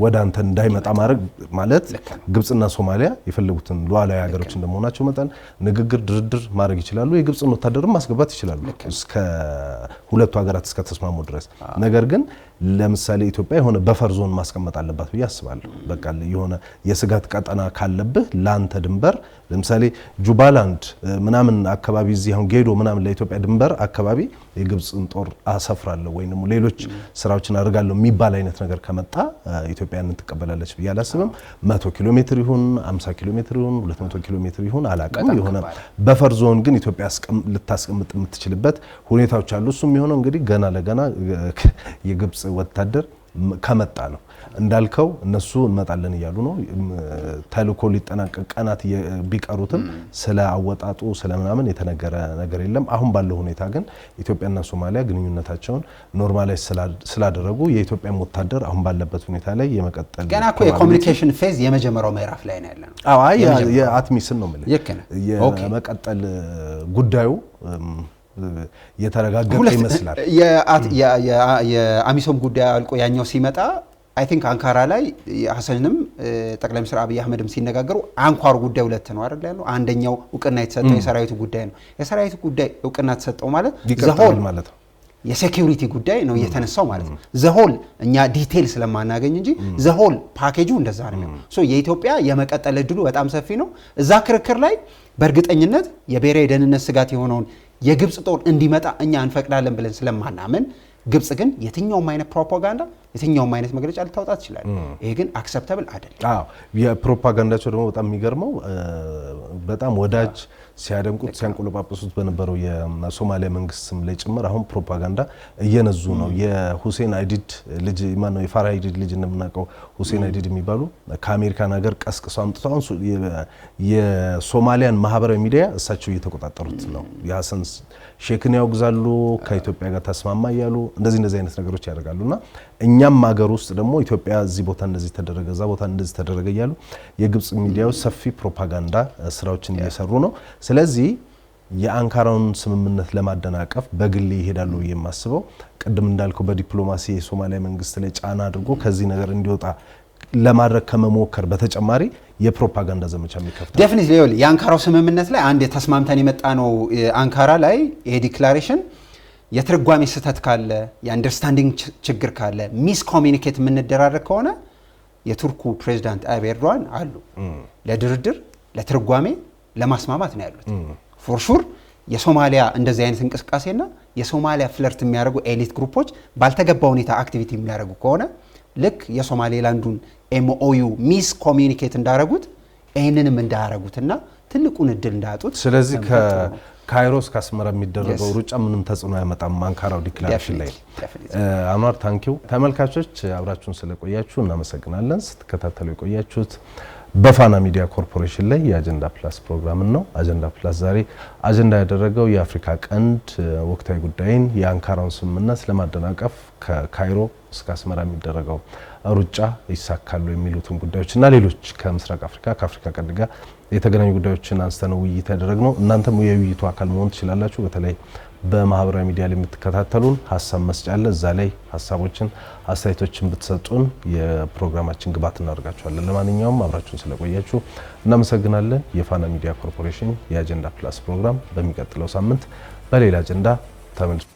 [SPEAKER 1] ወደ አንተ እንዳይመጣ ማድረግ ማለት ግብጽና ሶማሊያ የፈለጉትን ሉዓላዊ ሀገሮች እንደመሆናቸው መጠን ንግግር፣ ድርድር ማድረግ ይችላሉ። የግብጽን ወታደርም ማስገባት ይችላሉ እስከ ሁለቱ ሀገራት እስከ ተስማሙ ድረስ። ነገር ግን ለምሳሌ ኢትዮጵያ የሆነ በፈር ዞን ማስቀመጥ አለባት ብዬ አስባለሁ። በቃ የሆነ የስጋት ቀጠና ካለብህ ለአንተ ድንበር ለምሳሌ ጁባላንድ ምናምን አካባቢ እዚህ አሁን ጌዶ ምናምን ለኢትዮጵያ ድንበር አካባቢ የግብፅን ጦር አሰፍራለሁ ወይ ደግሞ ሌሎች ስራዎችን አድርጋለሁ የሚባል አይነት ነገር ከመጣ ኢትዮጵያንን ትቀበላለች ብዬ አላስብም። 100 ኪሎ ሜትር ይሁን 50 ኪሎ ሜትር ይሁን 200 ኪሎ ሜትር ይሁን አላቅም የሆነ በፈር ዞን ግን ኢትዮጵያ ልታስቀምጥ የምትችልበት ሁኔታዎች አሉ። እሱም የሚሆነው እንግዲህ ገና ለገና የግብፅ ወታደር ከመጣ ነው። እንዳልከው እነሱ እንመጣለን እያሉ ነው። ተልኮ ሊጠናቀቅ ቀናት ቢቀሩትም ስለ አወጣጡ ስለምናምን የተነገረ ነገር የለም። አሁን ባለው ሁኔታ ግን ኢትዮጵያና ሶማሊያ ግንኙነታቸውን ኖርማላይዝ ስላደረጉ የኢትዮጵያ ወታደር አሁን ባለበት ሁኔታ ላይ የመቀጠል
[SPEAKER 2] ገና እኮ የኮሙኒኬሽን ፌዝ የመጀመሪያው ምዕራፍ ላይ ነው ያለነው።
[SPEAKER 1] አዎ አይ የአትሚስን ነው ማለት የመቀጠል ጉዳዩ የተረጋገጠ ይመስላል።
[SPEAKER 2] የአሚሶም ጉዳይ አልቆ ያኛው ሲመጣ አይ ቲንክ አንካራ ላይ ሐሰንም ጠቅላይ ሚኒስትር አብይ አህመድም ሲነጋገሩ አንኳር ጉዳይ ሁለት ነው አይደል ያለው። አንደኛው እውቅና የተሰጠው የሰራዊቱ ጉዳይ ነው። የሰራዊቱ ጉዳይ እውቅና ተሰጠው ማለት ዘሆል ማለት ነው። የሴኩሪቲ ጉዳይ ነው እየተነሳው ማለት ነው። ዘሆል እኛ ዲቴል ስለማናገኝ እንጂ ዘሆል ፓኬጁ እንደዛ ነው። ሶ የኢትዮጵያ የመቀጠል እድሉ በጣም ሰፊ ነው። እዛ ክርክር ላይ በእርግጠኝነት የብሔራዊ ደህንነት ስጋት የሆነውን የግብፅ ጦር እንዲመጣ እኛ እንፈቅዳለን ብለን ስለማናምን ግብፅ ግን የትኛውም አይነት ፕሮፓጋንዳ የትኛውም አይነት መግለጫ ልታወጣ ትችላል። ይሄ ግን አክሰፕተብል አይደለም።
[SPEAKER 1] አዎ የፕሮፓጋንዳቸው ደግሞ በጣም የሚገርመው በጣም ወዳጅ ሲያደንቁት ሲያንቆለጳጳሱት በነበረው የሶማሊያ መንግስት ስም ላይ ጭምር አሁን ፕሮፓጋንዳ እየነዙ ነው። የሁሴን አይዲድ ልጅ ማን ነው የፋራ አይዲድ ልጅ እንደምናውቀው ሁሴን አይዲድ የሚባሉ ከአሜሪካን ሀገር ቀስቅሰው አምጥተው የሶማሊያን ማህበራዊ ሚዲያ እሳቸው እየተቆጣጠሩት ነው። የሐሰን ሼክን ያወግዛሉ፣ ከኢትዮጵያ ጋር ተስማማ እያሉ እንደዚህ አይነት ነገሮች ያደርጋሉና እኛም ሀገር ውስጥ ደግሞ ኢትዮጵያ እዚህ ቦታ እንደዚህ ተደረገ እዛ ቦታ እንደዚህ ተደረገ እያሉ የግብፅ ሚዲያዎች ሰፊ ፕሮፓጋንዳ ስራዎችን እየሰሩ ነው። ስለዚህ የአንካራውን ስምምነት ለማደናቀፍ በግሌ ይሄዳሉ የማስበው ቅድም እንዳልከው በዲፕሎማሲ የሶማሊያ መንግስት ላይ ጫና አድርጎ ከዚህ ነገር እንዲወጣ ለማድረግ ከመሞከር በተጨማሪ የፕሮፓጋንዳ ዘመቻ የሚከፍታል።
[SPEAKER 2] ዴፊኒትሊ የአንካራው ስምምነት ላይ አንድ ተስማምተን የመጣ ነው። አንካራ ላይ ይሄ ዲክላሬሽን የትርጓሜ ስህተት ካለ የአንደርስታንዲንግ ችግር ካለ ሚስ ኮሚኒኬት የምንደራረግ ከሆነ የቱርኩ ፕሬዝዳንት አቢይ ኤርዶዋን አሉ ለድርድር ለትርጓሜ ለማስማማት ነው ያሉት። ፎር ሹር የሶማሊያ እንደዚህ አይነት እንቅስቃሴና የሶማሊያ ፍለርት የሚያደርጉ ኤሊት ግሩፖች ባልተገባ ሁኔታ አክቲቪቲ የሚያደርጉ ከሆነ ልክ የሶማሌላንዱን ኤምኦዩ ሚስ ኮሚኒኬት እንዳደረጉት ይህንንም እንዳያረጉትና ትልቁን እድል እንዳያጡት።
[SPEAKER 1] ስለዚህ ካይሮ እስከ አስመራ የሚደረገው ሩጫ ምንም ተጽዕኖ ያመጣም አንካራው ዲክላሬሽን ላይ። አንዋር ታንኪው። ተመልካቾች አብራችሁን ስለቆያችሁ እናመሰግናለን። ስትከታተሉ የቆያችሁት በፋና ሚዲያ ኮርፖሬሽን ላይ የአጀንዳ ፕላስ ፕሮግራም ነው። አጀንዳ ፕላስ ዛሬ አጀንዳ ያደረገው የአፍሪካ ቀንድ ወቅታዊ ጉዳይን የአንካራውን ስምምነት ለማደናቀፍ ከካይሮ እስከ አስመራ የሚደረገው ሩጫ ይሳካሉ የሚሉትን ጉዳዮችና ሌሎች ከምስራቅ አፍሪካ ከአፍሪካ ቀንድ ጋር የተገናኙ ጉዳዮችን አንስተን ውይይት ያደረግነው። እናንተም የውይይቱ አካል መሆን ትችላላችሁ። በተለይ በማህበራዊ ሚዲያ ላይ የምትከታተሉን ሀሳብ መስጫ አለ። እዛ ላይ ሀሳቦችን አስተያየቶችን ብትሰጡን የፕሮግራማችን ግብዓት እናደርጋችኋለን። ለማንኛውም አብራችሁን ስለቆያችሁ እናመሰግናለን። የፋና ሚዲያ ኮርፖሬሽን የአጀንዳ ፕላስ ፕሮግራም በሚቀጥለው ሳምንት በሌላ አጀንዳ ተመልሶ